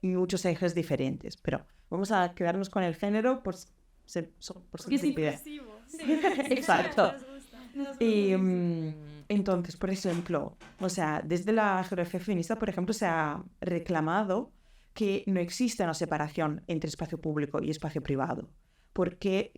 Speaker 3: ejes diferentes, pero vamos a quedarnos con el género por simplicidad.
Speaker 2: Sí.
Speaker 3: Exacto. Y entonces, por ejemplo, o sea, desde la geografía feminista, por ejemplo, se ha reclamado que no existe una separación entre espacio público y espacio privado, porque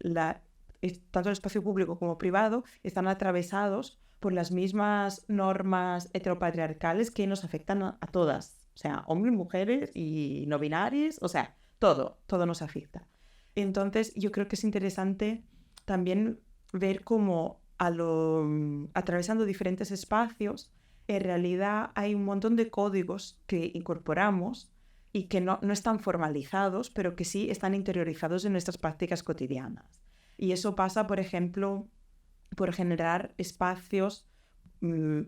Speaker 3: tanto el espacio público como privado están atravesados por las mismas normas heteropatriarcales que nos afectan a todas, o sea, hombres, mujeres y no binarios, o sea, todo nos afecta. Entonces, yo creo que es interesante también ver cómo atravesando diferentes espacios, en realidad hay un montón de códigos que incorporamos y que no están formalizados, pero que sí están interiorizados en nuestras prácticas cotidianas. Y eso pasa, por ejemplo, por generar espacios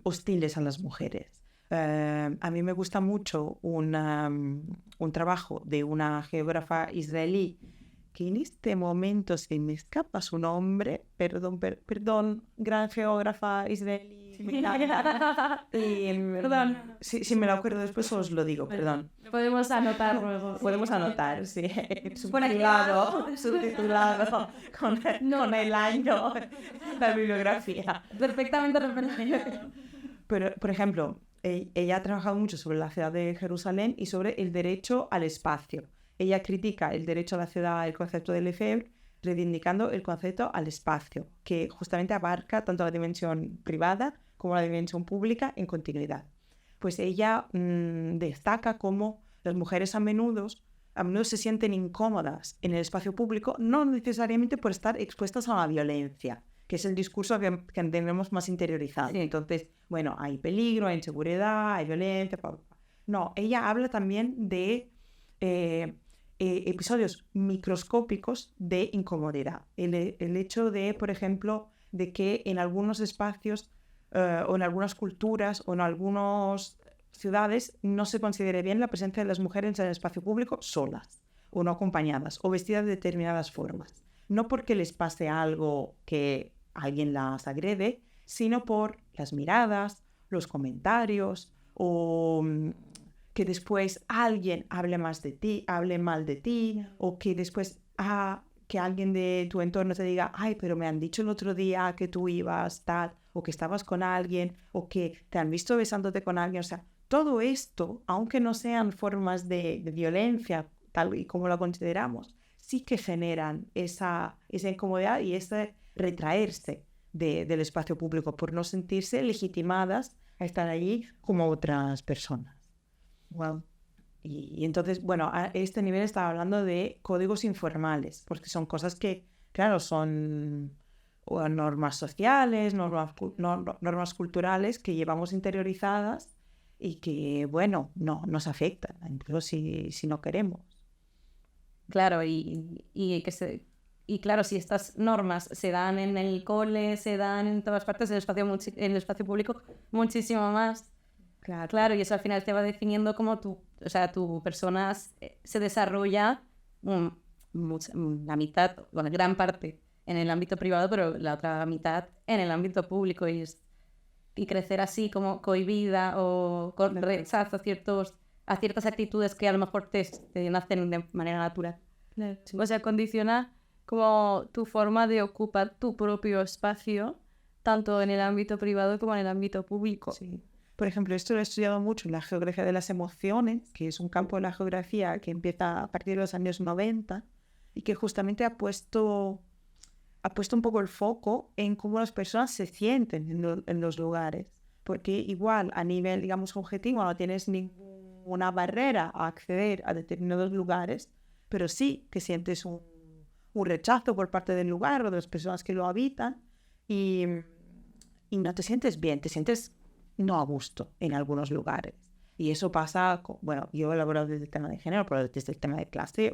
Speaker 3: hostiles a las mujeres. A mí me gusta mucho un trabajo de una geógrafa israelí que en este momento se me escapa su nombre, perdón, gran geógrafa israelí.
Speaker 2: Perdón.
Speaker 3: Si me lo acuerdo después os lo digo, perdón.
Speaker 2: Podemos anotar luego.
Speaker 3: Podemos anotar, sí. Subtitulado con el año, la bibliografía.
Speaker 1: Perfectamente referenciado.
Speaker 3: Pero, por ejemplo, ella ha trabajado mucho sobre la ciudad de Jerusalén y sobre el derecho al espacio. Ella critica el derecho a la ciudad, el concepto de Lefebvre, reivindicando el concepto al espacio, que justamente abarca tanto la dimensión privada como la dimensión pública en continuidad. Pues ella destaca cómo las mujeres a menudo se sienten incómodas en el espacio público, no necesariamente por estar expuestas a la violencia, que es el discurso que tenemos más interiorizado. Sí. Entonces, bueno, hay peligro, hay inseguridad, hay violencia. No, ella habla también de episodios microscópicos de incomodidad. El hecho de, por ejemplo, de que en algunos espacios o en algunas culturas o en algunas ciudades no se considere bien la presencia de las mujeres en el espacio público solas o no acompañadas o vestidas de determinadas formas. No porque les pase algo que alguien las agrede, sino por las miradas, los comentarios o que después alguien hable mal de ti o que después que alguien de tu entorno te diga ay, pero me han dicho el otro día que tú ibas tal o que estabas con alguien o que te han visto besándote con alguien. O sea, todo esto, aunque no sean formas de violencia tal y como lo consideramos, sí que generan esa incomodidad y ese retraerse del espacio público por no sentirse legitimadas a estar allí como otras personas. Wow. Y entonces, bueno, a este nivel estaba hablando de códigos informales, porque son cosas que, claro, son normas sociales, normas culturales que llevamos interiorizadas y que, bueno, no nos afectan, incluso si no queremos.
Speaker 1: Claro, y claro, si estas normas se dan en el cole, se dan en todas partes del espacio, en el espacio público, muchísimo más. Claro, y eso al final te va definiendo cómo tu persona se desarrolla la mitad, bueno, gran parte en el ámbito privado, pero la otra mitad en el ámbito público y crecer así como cohibida o con rechazo a ciertas actitudes que a lo mejor te nacen de manera natural.
Speaker 2: Claro. O sea, condiciona como tu forma de ocupar tu propio espacio, tanto en el ámbito privado como en el ámbito público.
Speaker 3: Sí. Por ejemplo, esto lo he estudiado mucho en la geografía de las emociones, que es un campo de la geografía que empieza a partir de los años 90 y que justamente ha puesto un poco el foco en cómo las personas se sienten en los lugares. Porque igual a nivel, digamos, objetivo no tienes ninguna barrera a acceder a determinados lugares, pero sí que sientes un rechazo por parte del lugar o de las personas que lo habitan y no te sientes bien, te sientes no a gusto en algunos lugares. Y eso pasa, bueno, yo he elaborado desde el tema de género, pero desde el tema de clase,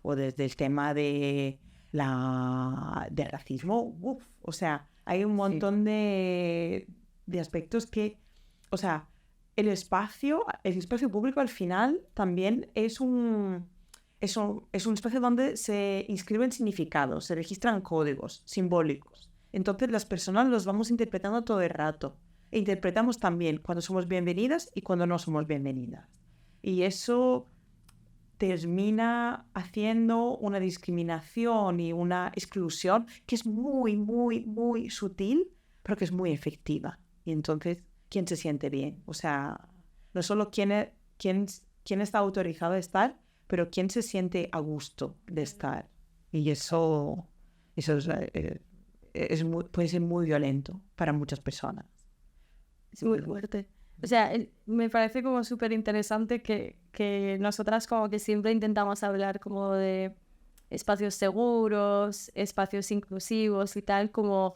Speaker 3: o desde el tema de racismo, o sea, hay un montón de aspectos que, o sea, el espacio público al final también es un espacio donde se inscriben significados, se registran códigos simbólicos. Entonces las personas los vamos interpretando todo el rato. E interpretamos también cuando somos bienvenidas y cuando no somos bienvenidas. Y eso termina haciendo una discriminación y una exclusión que es muy, muy, muy sutil, pero que es muy efectiva. Y entonces, ¿quién se siente bien? O sea, no solo quién está autorizado a estar, pero quién se siente a gusto de estar. Y eso puede ser muy violento para muchas personas.
Speaker 2: Es muy fuerte. O sea, me parece como súper interesante que nosotras como que siempre intentamos hablar como de espacios seguros, espacios inclusivos y tal, como,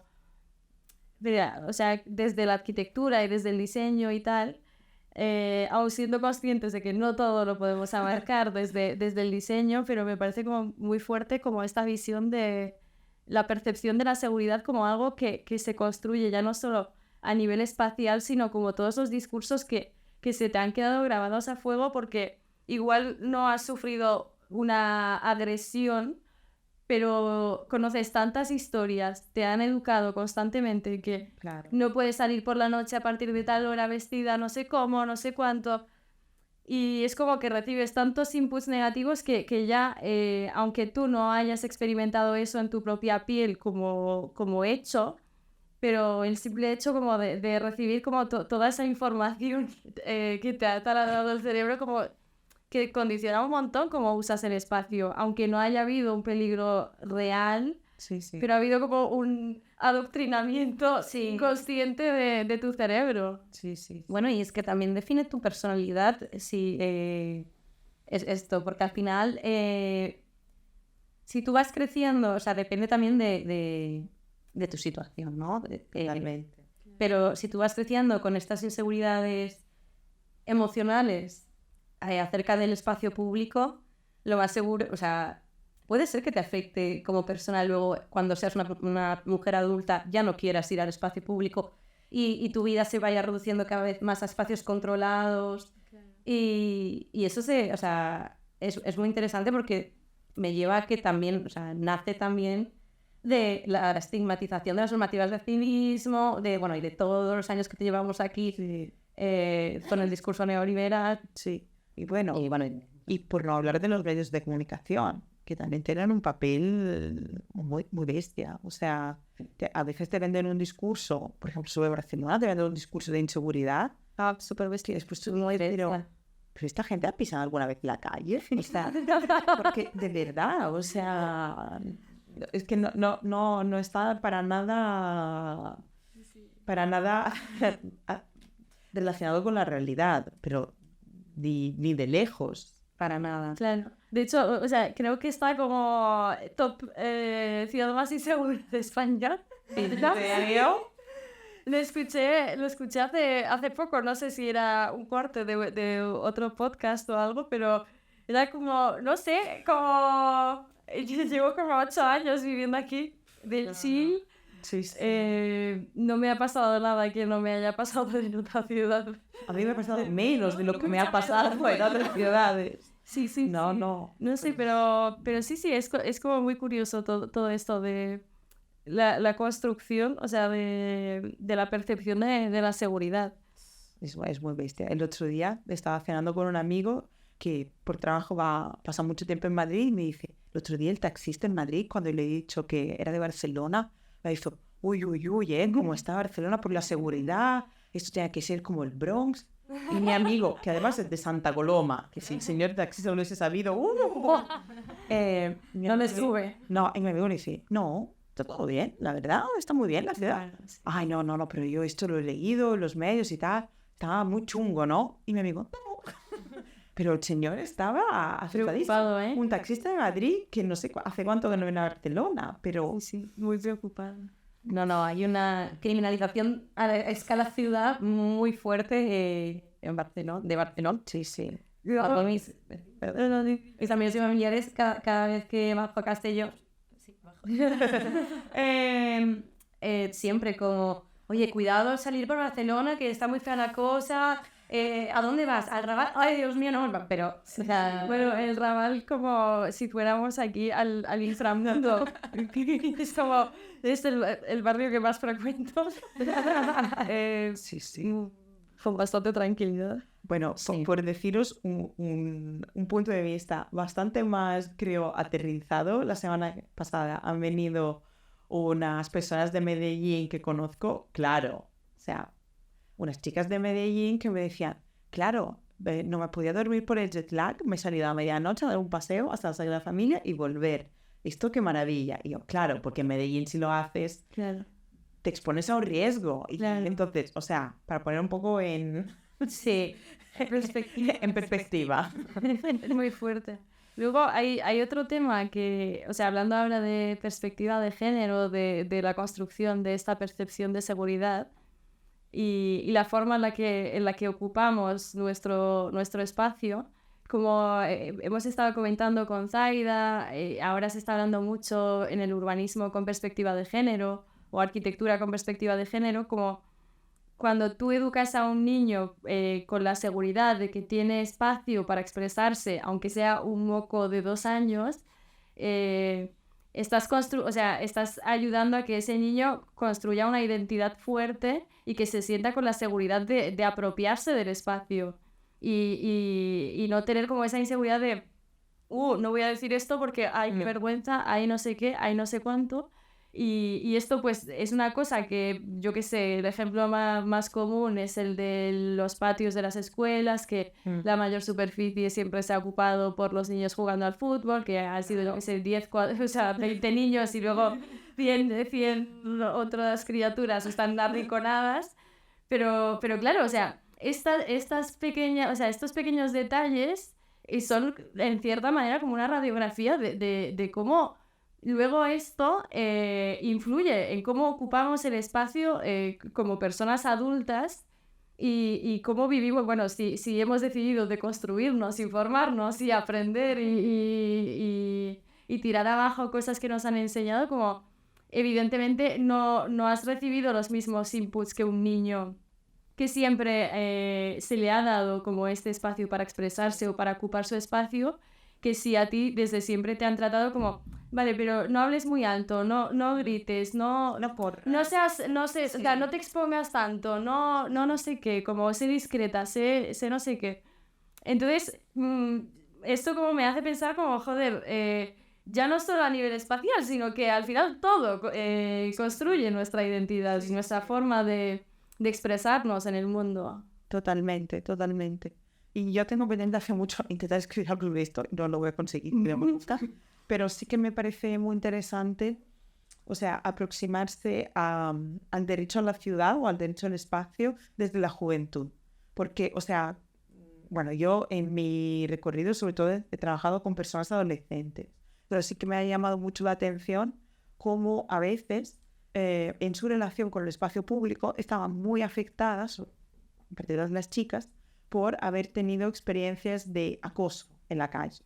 Speaker 2: mira, o sea, desde la arquitectura y desde el diseño y tal, aun siendo conscientes de que no todo lo podemos abarcar desde el diseño, pero me parece como muy fuerte como esta visión de la percepción de la seguridad como algo que se construye ya no solo a nivel espacial, sino como todos los discursos que se te han quedado grabados a fuego porque igual no has sufrido una agresión, pero conoces tantas historias, te han educado constantemente que no puedes salir por la noche a partir de tal hora vestida no sé cómo, no sé cuánto, y es como que recibes tantos inputs negativos que ya, aunque tú no hayas experimentado eso en tu propia piel como hecho, pero el simple hecho como de recibir como toda esa información que te ha taladrado el cerebro como que condiciona un montón cómo usas el espacio, aunque no haya habido un peligro real,
Speaker 3: sí.
Speaker 2: Pero ha habido como un adoctrinamiento consciente de tu cerebro.
Speaker 3: Sí.
Speaker 1: Bueno, y es que también define tu personalidad es esto, porque al final, si tú vas creciendo, o sea, depende también de tu situación, ¿no?
Speaker 3: Totalmente.
Speaker 1: Pero si tú vas creciendo con estas inseguridades emocionales acerca del espacio público, lo más seguro, o sea, puede ser que te afecte como persona luego cuando seas una mujer adulta, ya no quieras ir al espacio público y tu vida se vaya reduciendo cada vez más a espacios controlados. Y eso o sea, es muy interesante porque me lleva a que también, o sea, nace también de la estigmatización de las normativas de activismo, bueno, y de todos los años que te llevamos aquí con el discurso neoliberal.
Speaker 3: Sí, y bueno, y por no hablar de los medios de comunicación, que también tienen un papel muy, muy bestia. O sea, a veces te venden un discurso, por ejemplo, sobre Barcelona, te venden un discurso de inseguridad.
Speaker 1: Súper bestia.
Speaker 3: Después tú no pero esta gente ha pisado alguna vez la calle. O sea, porque de verdad, o sea, es que no está para nada relacionado con la realidad, pero ni de lejos.
Speaker 1: Para nada.
Speaker 2: Claro. De hecho, o sea, creo que está como top ciudad más insegura de España.
Speaker 3: ¿En serio?
Speaker 2: Lo escuché hace poco, no sé si era un corte de otro podcast o algo, pero era como, no sé, como... Yo llevo como 8 años viviendo aquí, del Chile.
Speaker 3: Sí, sí.
Speaker 2: No me ha pasado nada que no me haya pasado en otra ciudad.
Speaker 3: A mí me ha pasado menos de lo que me ha pasado en otras ciudades.
Speaker 2: Sí.
Speaker 3: No.
Speaker 2: No sé, pero sí, es como muy curioso todo esto de la construcción, o sea, de la percepción de la seguridad.
Speaker 3: Es muy bestia. El otro día estaba cenando con un amigo que por trabajo pasa mucho tiempo en Madrid y me dice, el otro día el taxista en Madrid, cuando le he dicho que era de Barcelona, me dijo, uy, ¿cómo está Barcelona por la seguridad? Esto tiene que ser como el Bronx. Y mi amigo, que además es de Santa Coloma, que si el señor taxista lo hubiese sabido,
Speaker 2: no le sube.
Speaker 3: No, y mi amigo le dice, no, está todo bien, la verdad, está muy bien la ciudad.
Speaker 2: Sí.
Speaker 3: Ay, no, pero yo esto lo he leído en los medios y tal, estaba muy chungo, ¿no? Y mi amigo, no. Pero el señor estaba asustadísimo.
Speaker 2: ¿eh?
Speaker 3: Un taxista de Madrid que no sé hace cuánto que no viene a Barcelona, pero...
Speaker 2: Sí, muy preocupado.
Speaker 1: No, hay una criminalización a escala ciudad muy fuerte en Barcelona, de Barcelona.
Speaker 3: Sí.
Speaker 1: Mis amigos y familiares, cada vez que bajo a Castellón, siempre como, oye, cuidado al salir por Barcelona, que está muy fea la cosa... ¿a dónde vas? ¿Al Raval? Ay, Dios mío, no. Pero, o sea...
Speaker 2: Bueno, el Raval como si fuéramos aquí al inframundo. Es como... Es el barrio que más frecuento.
Speaker 3: Sí.
Speaker 2: Con bastante tranquilidad.
Speaker 3: Bueno, sí. por deciros un punto de vista bastante más, creo, aterrizado. La semana pasada han venido unas personas de Medellín que conozco, claro, o sea... unas chicas de Medellín que me decían, claro, no me podía dormir por el jet lag, me he salido a medianoche a dar un paseo hasta la Sagrada Familia y volver. Esto qué maravilla. Y yo, claro, porque en Medellín si lo haces,
Speaker 2: claro,
Speaker 3: te expones a un riesgo. Y
Speaker 2: claro.
Speaker 3: Entonces, o sea, para poner un poco en...
Speaker 1: Sí,
Speaker 3: en perspectiva.
Speaker 2: Es muy fuerte. Luego hay otro tema que, o sea, hablando ahora de perspectiva de género, de la construcción de esta percepción de seguridad, y la forma en la que ocupamos nuestro espacio, como hemos estado comentando con Zaida, ahora se está hablando mucho en el urbanismo con perspectiva de género o arquitectura con perspectiva de género, como cuando tú educas a un niño con la seguridad de que tiene espacio para expresarse, aunque sea un moco de 2 años, estás ayudando a que ese niño construya una identidad fuerte y que se sienta con la seguridad de apropiarse del espacio y no tener como esa inseguridad de no voy a decir esto porque hay vergüenza, hay no sé qué, hay no sé cuánto. Y esto pues es una cosa que, yo qué sé, el ejemplo más común es el de los patios de las escuelas, que la mayor superficie siempre se ha ocupado por los niños jugando al fútbol, que han sido, yo qué sé, 20 niños y luego 100 otras criaturas están arrinconadas. Pero claro, o sea, estos pequeños detalles y son en cierta manera como una radiografía de cómo luego esto influye en cómo ocupamos el espacio como personas adultas y cómo vivimos, bueno, si hemos decidido deconstruirnos, informarnos y aprender y tirar abajo cosas que nos han enseñado, como evidentemente no has recibido los mismos inputs que un niño que siempre se le ha dado como este espacio para expresarse o para ocupar su espacio, que si a ti desde siempre te han tratado como, vale, pero no hables muy alto, no grites, no seas, no sé, o sea, no te expongas tanto, no sé qué, como sé discreta, sé no sé qué. Entonces, esto como me hace pensar como, joder, ya no solo a nivel espacial, sino que al final todo construye nuestra identidad y nuestra forma de expresarnos en el mundo.
Speaker 3: Totalmente, totalmente. Y yo tengo pendiente hace mucho intentar escribir algo de esto, no lo voy a conseguir, no me gusta, pero sí que me parece muy interesante, o sea, aproximarse al derecho a la ciudad o al derecho al espacio desde la juventud. Porque, o sea, bueno, yo en mi recorrido sobre todo he trabajado con personas adolescentes, pero sí que me ha llamado mucho la atención cómo a veces en su relación con el espacio público estaban muy afectadas, en particular las chicas, por haber tenido experiencias de acoso en la calle.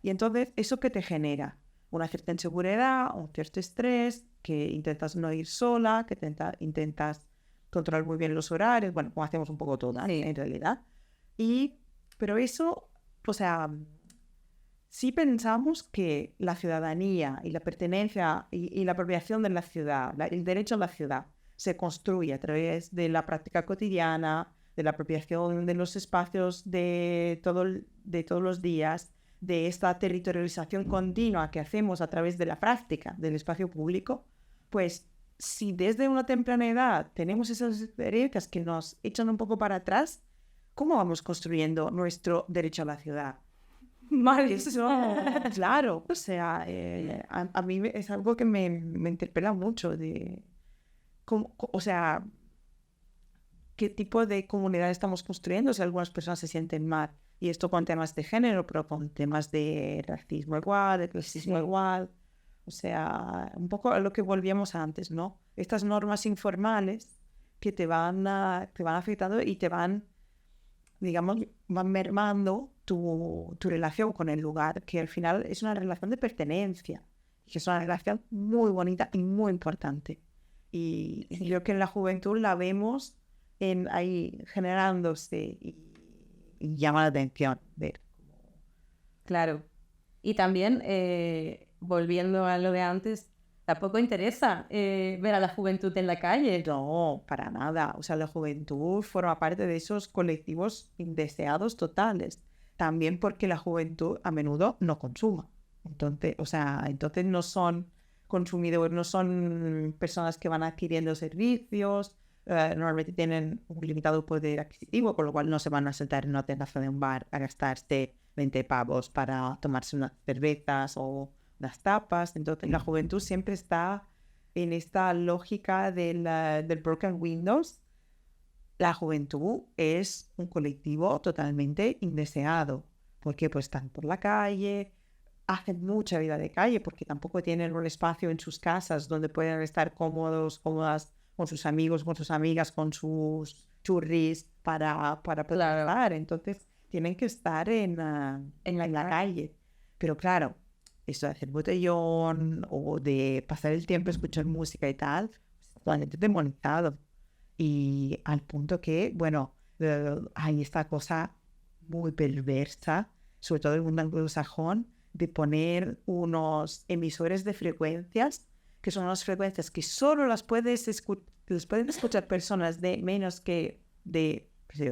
Speaker 3: Y entonces, ¿eso qué te genera? Una cierta inseguridad, un cierto estrés, que intentas no ir sola, que intentas controlar muy bien los horarios, bueno, como hacemos un poco todas, en realidad. Pero eso, o sea, si pensamos que la ciudadanía y la pertenencia y la apropiación de la ciudad, el derecho a la ciudad, se construye a través de la práctica cotidiana, de la apropiación de los espacios de todos los días, de esta territorialización continua que hacemos a través de la práctica del espacio público, pues si desde una temprana edad tenemos esas experiencias que nos echan un poco para atrás, ¿cómo vamos construyendo nuestro derecho a la ciudad? Claro, o sea, a mí es algo que me interpela mucho de o sea, qué tipo de comunidad estamos construyendo si algunas personas se sienten mal. Y esto con temas de género, pero con temas de racismo igual, de clasismo igual. O sea, un poco a lo que volvíamos antes, ¿no? Estas normas informales que te van afectando y te van, digamos, van mermando tu relación con el lugar, que al final es una relación de pertenencia, que es una relación muy bonita y muy importante. Y creo que en la juventud la vemos ahí generándose y llama la atención ver.
Speaker 1: Claro. Y también, volviendo a lo de antes, tampoco interesa ver a la juventud en la calle.
Speaker 3: No, para nada. O sea, la juventud forma parte de esos colectivos indeseados totales. También porque la juventud a menudo no consuma. Entonces no son consumidores, no son personas que van adquiriendo servicios, normalmente tienen un limitado poder adquisitivo, con lo cual no se van a sentar en una terraza de un bar a gastarse 20 pavos para tomarse unas cervezas o unas tapas. Entonces la juventud siempre está en esta lógica del broken windows. La juventud es un colectivo totalmente indeseado, porque pues están por la calle, hacen mucha vida de calle, porque tampoco tienen un espacio en sus casas donde puedan estar cómodas con sus amigos, con sus amigas, con sus churris para poder hablar. Entonces tienen que estar en la calle. Pero claro, esto de hacer botellón o de pasar el tiempo escuchar música y tal, es totalmente demonizado. Y al punto que, bueno, hay esta cosa muy perversa, sobre todo en el mundo anglosajón, de poner unos emisores de frecuencias, que son unas frecuencias que solo las pueden escuchar personas de menos que de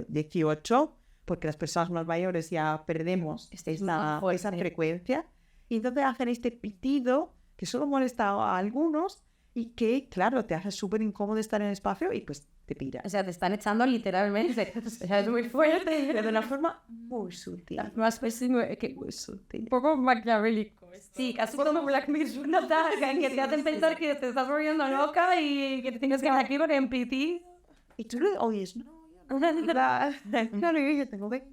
Speaker 3: 18, porque las personas más mayores ya perdemos esa frecuencia. Y entonces hacen este pitido que solo molesta a algunos y que, claro, te hace súper incómodo estar en el espacio y pues te piras.
Speaker 1: O sea, te están echando literalmente. O sea, es muy fuerte.
Speaker 3: Pero de una forma muy sutil.
Speaker 1: Más pésimo que
Speaker 3: Muy sutil.
Speaker 2: Un poco maquiavélico.
Speaker 1: Sí, casi como Black Mirror, ¿no? Que te hacen pensar que te estás volviendo loca y que te tienes que quedar aquí con el piti.
Speaker 3: Y tú lo oyes, ¿no? Claro, yo tengo 20.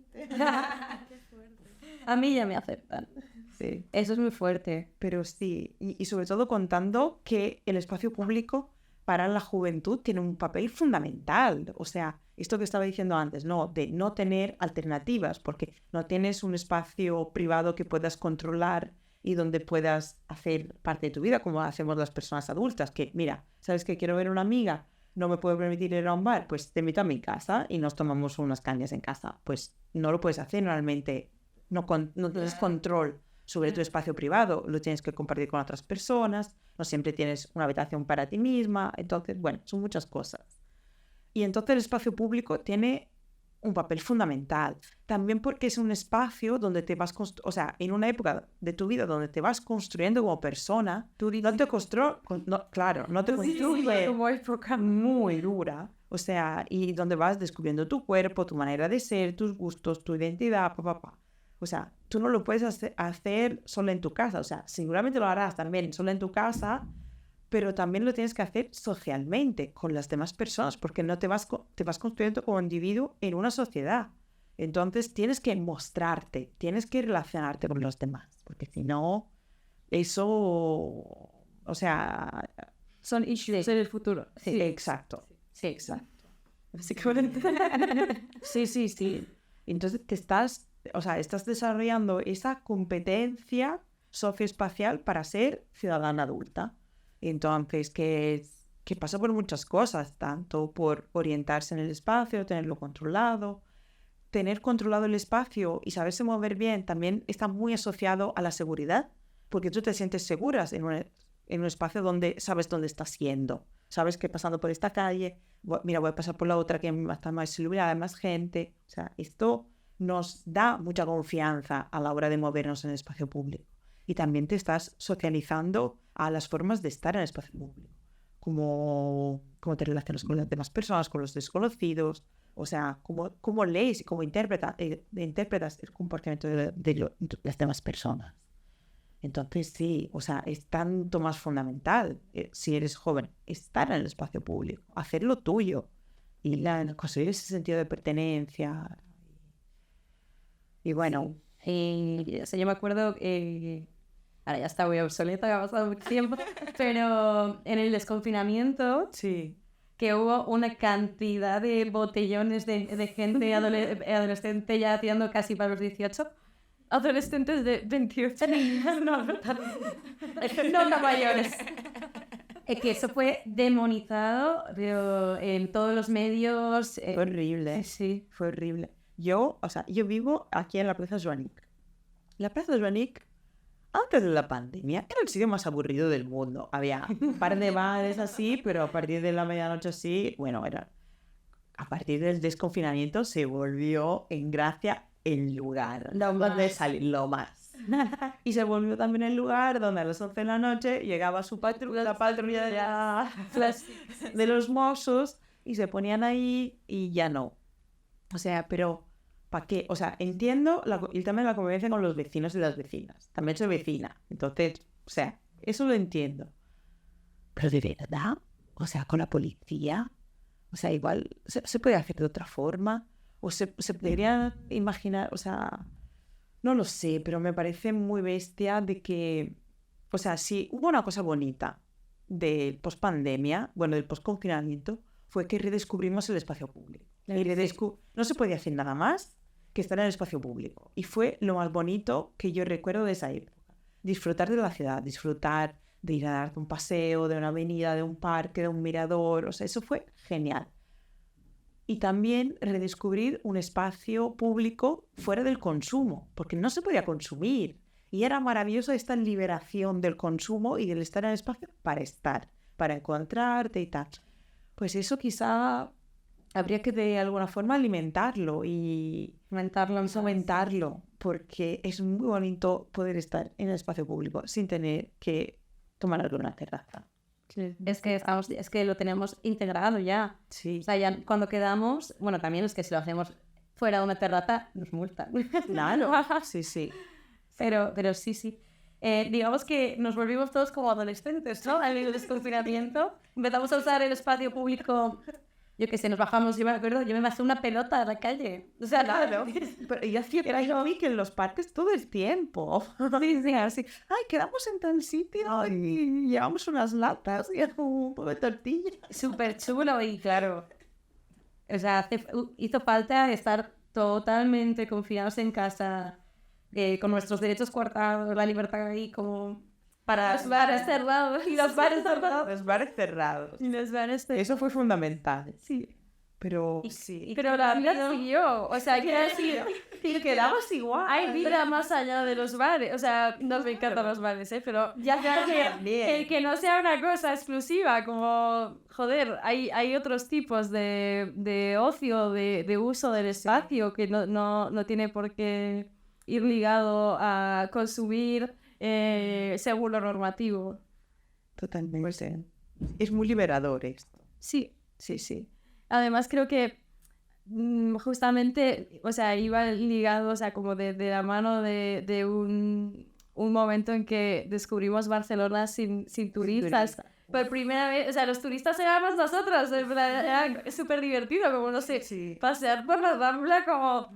Speaker 1: A mí ya me aceptan.
Speaker 3: Sí.
Speaker 1: Eso es muy fuerte.
Speaker 3: Pero sí, y sobre todo contando que el espacio público para la juventud tiene un papel fundamental. O sea, esto que estaba diciendo antes, ¿no? De no tener alternativas, porque no tienes un espacio privado que puedas controlar y donde puedas hacer parte de tu vida, como hacemos las personas adultas, que, mira, ¿sabes que quiero ver a una amiga? No me puedo permitir ir a un bar, pues te invito a mi casa y nos tomamos unas cañas en casa. Pues no lo puedes hacer normalmente, no tienes control sobre tu espacio privado, lo tienes que compartir con otras personas, no siempre tienes una habitación para ti misma, entonces, bueno, son muchas cosas. Y entonces el espacio público tiene un papel fundamental, también porque es un espacio donde te vas, o sea, en una época de tu vida donde te vas construyendo como persona, no te construye muy dura, o sea, y donde vas descubriendo tu cuerpo, tu manera de ser, tus gustos, tu identidad, O sea, tú no lo puedes hacer solo en tu casa. O sea, seguramente lo harás también solo en tu casa, pero también lo tienes que hacer socialmente con las demás personas, porque no te vas construyendo como individuo en una sociedad. Entonces tienes que mostrarte, tienes que relacionarte con los demás, porque si no, eso, o sea...
Speaker 2: Son issues en el futuro.
Speaker 3: Sí, exacto.
Speaker 1: Sí, exacto.
Speaker 3: Sí. Entonces estás desarrollando esa competencia socioespacial para ser ciudadana adulta. Entonces, que pasa por muchas cosas, tanto por orientarse en el espacio, tenerlo controlado. Tener controlado el espacio y saberse mover bien también está muy asociado a la seguridad, porque tú te sientes seguras en un espacio donde sabes dónde estás yendo. Sabes que pasando por esta calle, voy a pasar por la otra que está más iluminada, más gente. O sea, esto nos da mucha confianza a la hora de movernos en el espacio público. Y también te estás socializando a las formas de estar en el espacio público. Cómo te relacionas con las demás personas, con los desconocidos. O sea, cómo lees y cómo interpretas el comportamiento de las demás personas. Entonces sí, o sea, es tanto más fundamental, si eres joven, estar en el espacio público, hacer lo tuyo y conseguir ese sentido de pertenencia. Y bueno,
Speaker 1: o sea, yo me acuerdo, ahora ya está muy obsoleta, que ha pasado mucho tiempo, pero en el desconfinamiento
Speaker 3: sí,
Speaker 1: que hubo una cantidad de botellones de gente adolescente ya tirando casi para los 18.
Speaker 2: Adolescentes de 28.
Speaker 1: No mayores. Que eso fue demonizado en todos los medios.
Speaker 3: Fue horrible.
Speaker 1: Sí.
Speaker 3: Fue horrible. Yo vivo aquí en la Plaza Joanic. La Plaza Joanic, antes de la pandemia, era el sitio más aburrido del mundo. Había un par de bares así, pero a partir de la medianoche así, bueno, a partir del desconfinamiento se volvió en Gracia el lugar donde salir lo más. Y se volvió también el lugar donde a las 11 de la noche llegaba la patrulla de los Mossos y se ponían ahí y ya no. O sea, pero ¿para qué? O sea, entiendo el tema de la convivencia con los vecinos y las vecinas. También soy vecina. Entonces, o sea, eso lo entiendo. Pero de verdad, o sea, con la policía, o sea, igual se puede hacer de otra forma. O se podría imaginar, o sea, no lo sé, pero me parece muy bestia de que, o sea, si hubo una cosa bonita del post-pandemia, bueno, del post-confinamiento, fue que redescubrimos el espacio público. No se podía hacer nada más que estar en el espacio público. Y fue lo más bonito que yo recuerdo de esa época. Disfrutar de la ciudad, disfrutar de ir a darte un paseo, de una avenida, de un parque, de un mirador, o sea, eso fue genial. Y también redescubrir un espacio público fuera del consumo, porque no se podía consumir. Y era maravilloso esta liberación del consumo y del estar en el espacio para encontrarte y tal. Pues eso quizá habría que de alguna forma alimentarlo y fomentarlo, porque es muy bonito poder estar en el espacio público sin tener que tomar algo en una terraza.
Speaker 1: Sí. Es que lo tenemos integrado ya.
Speaker 3: Sí.
Speaker 1: O sea, ya cuando quedamos, bueno, también es que si lo hacemos fuera de una terraza, nos multan.
Speaker 3: Claro, sí.
Speaker 1: Pero sí. Digamos que nos volvimos todos como adolescentes, ¿no? Al desconfinamiento. Empezamos a usar el espacio público yo que sé, nos bajamos, yo me acuerdo, yo me bajé una pelota a la calle. O sea,
Speaker 3: Claro, pero yo hacía que en los parques todo el tiempo. Sí, así, ay, quedamos en tal sitio y llevamos unas latas y un poco de tortilla.
Speaker 1: súper chulo y claro, o sea, hizo falta estar totalmente confinados en casa, con nuestros derechos coartados, la libertad ahí como para...
Speaker 2: Los bares cerrados.
Speaker 1: Y los bares cerrados.
Speaker 3: Los bares cerrados.
Speaker 2: Y los bares
Speaker 3: Eso fue fundamental.
Speaker 2: Sí.
Speaker 3: Pero
Speaker 1: Sí.
Speaker 2: Pero la vida siguió. O sea, quiero decir,
Speaker 3: y quedamos igual.
Speaker 2: hay vida más allá de los bares. O sea, nos me encantan los bares, ¿eh? Pero ya que no sea una cosa exclusiva, como, joder, hay otros tipos de ocio, de uso del espacio que no tiene por qué ir ligado a consumir según lo normativo.
Speaker 3: Totalmente. Es muy liberador esto.
Speaker 2: Sí.
Speaker 3: Sí.
Speaker 2: Además creo que justamente, o sea, iba ligado, o sea, como de la mano de un momento en que descubrimos Barcelona sin turistas. Por primera vez, o sea, los turistas éramos nosotros, en plan, era súper divertido, como no sé, pasear por la Rambla como,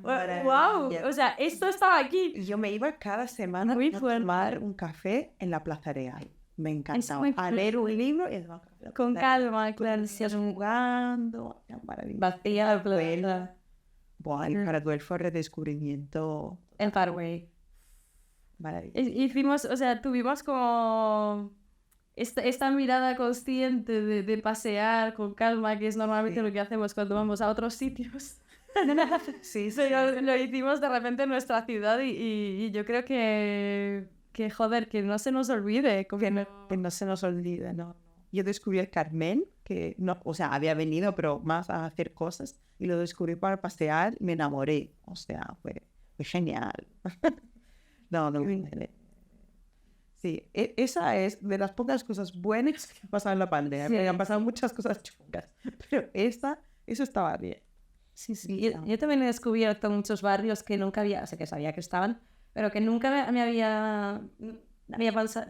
Speaker 2: wow, o sea, esto estaba aquí.
Speaker 3: Yo me iba cada semana a tomar un café en la Plaza Real. Me encantaba. A leer un libro y
Speaker 2: con calma, claro.
Speaker 3: Jugando. Maravilloso.
Speaker 1: Vacía la plaza.
Speaker 3: Buah, el Caratuel fue redescubrimiento.
Speaker 1: El Parkway.
Speaker 3: Maravilloso.
Speaker 2: Hicimos, o sea, tuvimos como esta mirada consciente de pasear con calma, que es normalmente lo que hacemos cuando vamos a otros sitios.
Speaker 3: Sí.
Speaker 2: Lo hicimos de repente en nuestra ciudad y yo creo que joder, que no se nos olvide.
Speaker 3: Que no se nos olvide, no. Yo descubrí el Carmen, que no, o sea, había venido, pero más a hacer cosas, y lo descubrí para pasear y me enamoré. O sea, fue genial. No. Sí, esa es de las pocas cosas buenas que han pasado en la pandemia.
Speaker 1: Sí.
Speaker 3: Han pasado muchas cosas chungas, pero eso estaba bien.
Speaker 1: Sí. Yo también he descubierto muchos barrios que nunca había, o sea, que sabía que estaban, pero que nunca me había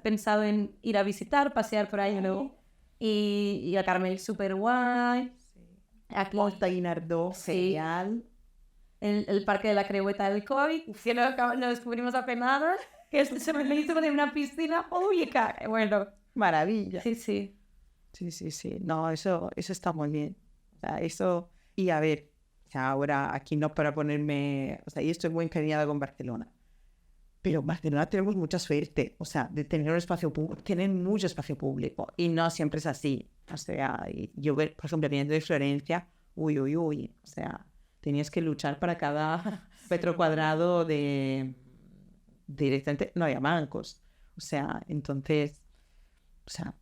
Speaker 1: pensado en ir a visitar, pasear por ahí luego. Y a Carmel súper guay. Aquí,
Speaker 3: Monta Guinardó, genial.
Speaker 1: el Parque de la Creueta del COVID, que no descubrimos apenas, que se me hizo de una piscina pública. Bueno,
Speaker 3: Maravilla.
Speaker 1: sí.
Speaker 3: Sí. No, eso está muy bien. O sea, eso... Y a ver, o sea, ahora aquí no para ponerme... O sea, yo estoy muy encariñada con Barcelona. Pero en Barcelona tenemos mucha suerte, o sea, de tener un espacio público. Tienen mucho espacio público y no siempre es así. O sea, yo, por ejemplo, viniendo de Florencia, uy. O sea, tenías que luchar para cada metro cuadrado directamente. No había bancos. O sea, entonces, o sea,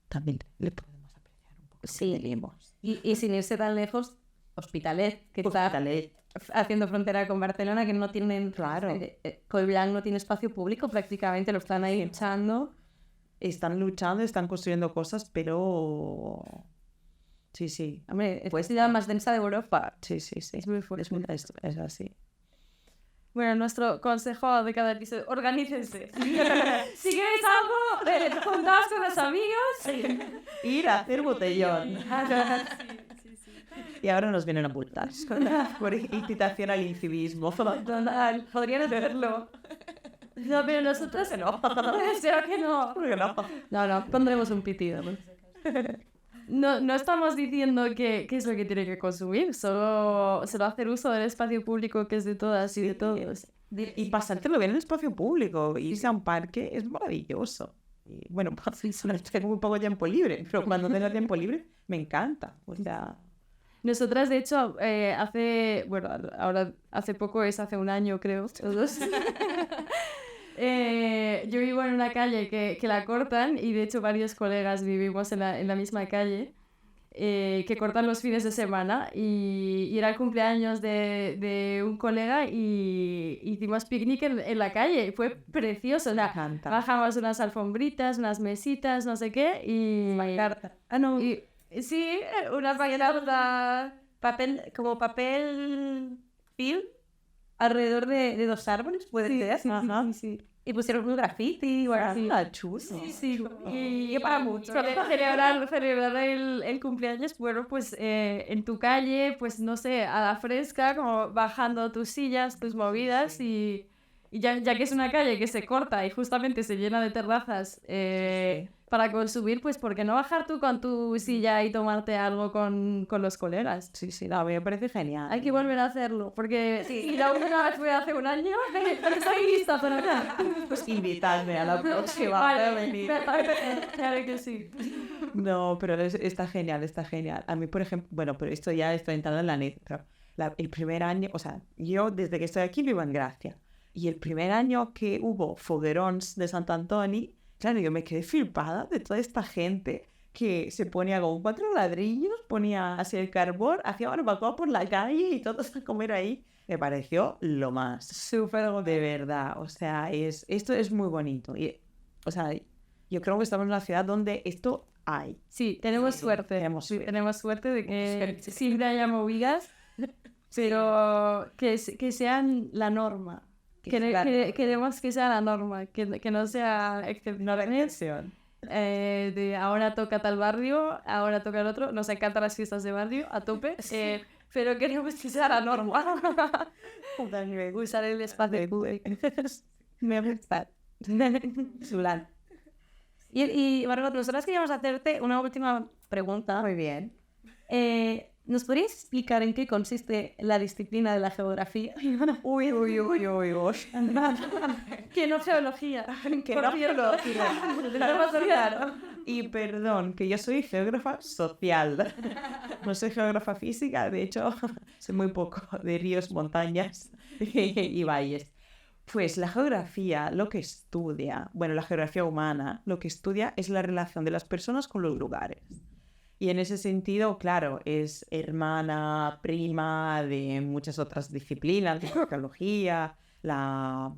Speaker 3: también le podemos apreciar un poco.
Speaker 1: Sí. Y sin irse tan lejos, Hospitalet, que está haciendo frontera con Barcelona, que no tienen...
Speaker 3: Claro.
Speaker 1: Collblanc no tiene espacio público, prácticamente lo están ahí echando.
Speaker 3: Están luchando, están construyendo cosas, pero... Sí.
Speaker 1: Hombre, es la ciudad más densa de Europa.
Speaker 3: Sí.
Speaker 1: Es muy fuerte.
Speaker 3: Es así.
Speaker 2: Bueno, nuestro consejo de cada episodio, organícense. Si queréis algo, juntaos con los amigos.
Speaker 3: Ir a hacer botellón. Y ahora nos vienen a multar por incitación al incivismo.
Speaker 1: Podrían hacerlo.
Speaker 2: No, pero nosotros no. Espero que no.
Speaker 1: No, pondremos un pitido.
Speaker 2: No estamos diciendo que es lo que tiene que consumir, solo hacer uso del espacio público que es de todas y de todos.
Speaker 3: Y pasártelo bien en el espacio público, irse a un parque es maravilloso. Y, bueno, tengo un poco de tiempo libre, pero cuando tengo tiempo libre me encanta. O sea...
Speaker 2: Nosotras, de hecho, hace poco, hace un año creo, o dos. Yo vivo en una calle que la cortan y de hecho varios colegas vivimos en la misma calle que cortan los fines de semana y era el cumpleaños de un colega y hicimos picnic en la calle. Fue precioso. O sea, bajamos unas alfombritas, unas mesitas, no sé qué y...
Speaker 1: Pancarta.
Speaker 2: Sí, una pancarta...
Speaker 1: Papel, como papel film. alrededor de 2 árboles, puede ser.
Speaker 2: Sí.
Speaker 1: Y pusieron un graffiti o algo así.
Speaker 3: Chuso.
Speaker 2: Sí. Y
Speaker 1: para mucho.
Speaker 2: celebrar el cumpleaños, bueno, pues en tu calle, pues no sé, a la fresca, como bajando tus sillas, tus movidas y ya que es una calle que se corta y justamente se llena de terrazas para consumir, pues ¿por qué no bajar tú con tu silla y tomarte algo con los colegas?
Speaker 3: Sí, no, me parece genial.
Speaker 2: Hay que volver a hacerlo, porque si la última vez fue hace un año, estoy lista para acá.
Speaker 3: Pues invitadme a la próxima.
Speaker 2: Vale, claro que sí.
Speaker 3: No, pero está genial. A mí, por ejemplo, bueno, pero esto ya estoy entrando en la anécdota. El primer año, o sea, yo desde que estoy aquí vivo en Gracia. Y el primer año que hubo foguerons de Sant Antoni, claro, yo me quedé flipada de toda esta gente que se ponía con 4 ladrillos, ponía así el carbón, hacía barbacoa por la calle y todos a comer ahí. Me pareció lo más. Súper de verdad. O sea, esto es muy bonito. Y, o sea, yo creo que estamos en una ciudad donde esto hay.
Speaker 2: Sí, tenemos suerte. Tenemos suerte de que siempre haya movidas, pero que sean la norma. Queremos que sea la norma, que no sea excepción. De ahora toca tal barrio, ahora toca el otro. Nos encantan las fiestas de barrio, a tope, pero queremos que sea la norma. Usar el espacio público.
Speaker 3: Me gusta.
Speaker 1: Zulán. Y Margot, nosotras queríamos hacerte una última pregunta.
Speaker 3: Muy bien.
Speaker 1: ¿Nos podrías explicar en qué consiste la disciplina de la geografía?
Speaker 3: Uy.
Speaker 2: Que no geología.
Speaker 3: Que no geología. Y perdón, que yo soy geógrafa social. No soy geógrafa física, de hecho, sé muy poco de ríos, montañas y valles. Pues la geografía, lo que estudia, bueno, la geografía humana, lo que estudia es la relación de las personas con los lugares. Y en ese sentido, claro, es hermana, prima de muchas otras disciplinas, la arqueología, la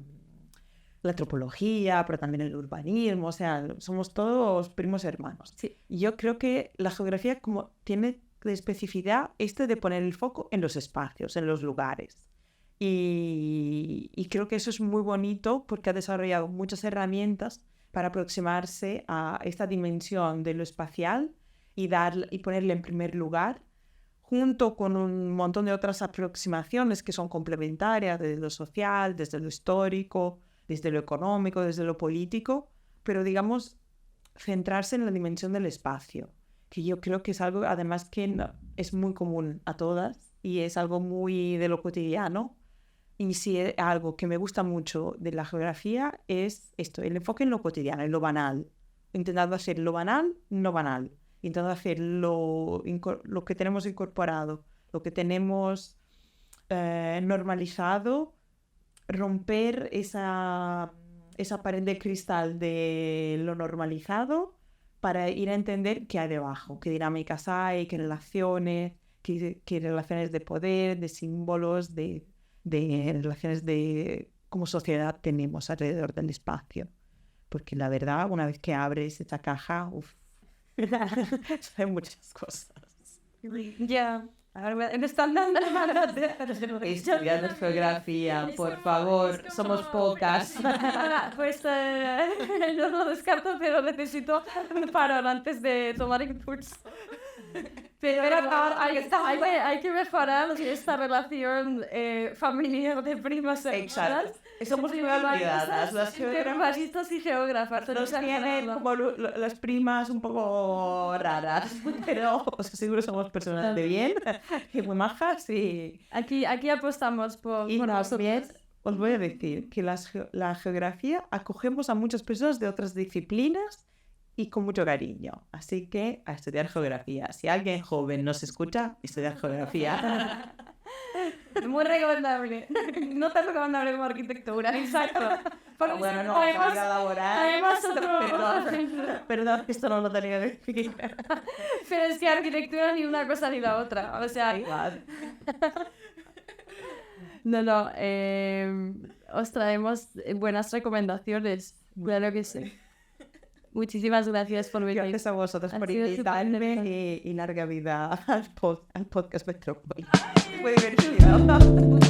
Speaker 3: antropología, pero también el urbanismo, o sea, somos todos primos hermanos.
Speaker 1: Sí.
Speaker 3: Y yo creo que la geografía como tiene de especificidad de poner el foco en los espacios, en los lugares. Y creo que eso es muy bonito porque ha desarrollado muchas herramientas para aproximarse a esta dimensión de lo espacial y ponerle en primer lugar, junto con un montón de otras aproximaciones que son complementarias desde lo social, desde lo histórico, desde lo económico, desde lo político, pero digamos, centrarse en la dimensión del espacio, que yo creo que es algo además que es muy común a todas y es algo muy de lo cotidiano. Y si es algo que me gusta mucho de la geografía es esto, el enfoque en lo cotidiano, en lo banal, intentando hacer lo banal, no banal. Intentando hacer lo que tenemos incorporado, lo que tenemos normalizado, romper esa pared de cristal de lo normalizado para ir a entender qué hay debajo, qué dinámicas hay, qué relaciones de poder, de símbolos, de relaciones de como sociedad tenemos alrededor del espacio. Porque la verdad, una vez que abres esta caja, hay muchas cosas.
Speaker 1: Ya. Me están dando manos de
Speaker 3: estudiando geografía, por favor, somos pocas.
Speaker 2: Pues yo lo descarto, pero necesito un parón antes de tomar impulso. Pero hay que mejorar esta relación familiar de primas
Speaker 3: hermanas. Somos muy olvidadas, las
Speaker 2: geógrafas y geógrafas.
Speaker 3: Nos tienen como las primas un poco raras, pero seguro somos personas de bien y muy majas. Y
Speaker 2: aquí apostamos por
Speaker 3: nosotros. Os voy a decir que la geografía acogemos a muchas personas de otras disciplinas y con mucho cariño. Así que a estudiar geografía. Si alguien joven nos escucha, estudiar geografía.
Speaker 2: Muy recomendable. No tan recomendable como arquitectura. Exacto.
Speaker 3: Porque bueno, no,
Speaker 2: además
Speaker 3: Perdón, esto no lo tenía que decir.
Speaker 2: Pero es que arquitectura ni una cosa ni la otra. O sea,
Speaker 3: igual.
Speaker 2: No. Os traemos buenas recomendaciones. Claro que sí. Muchísimas gracias por venir.
Speaker 3: Gracias a vosotros por invitarme y larga vida al podcast Metrópoli. Muy divertido.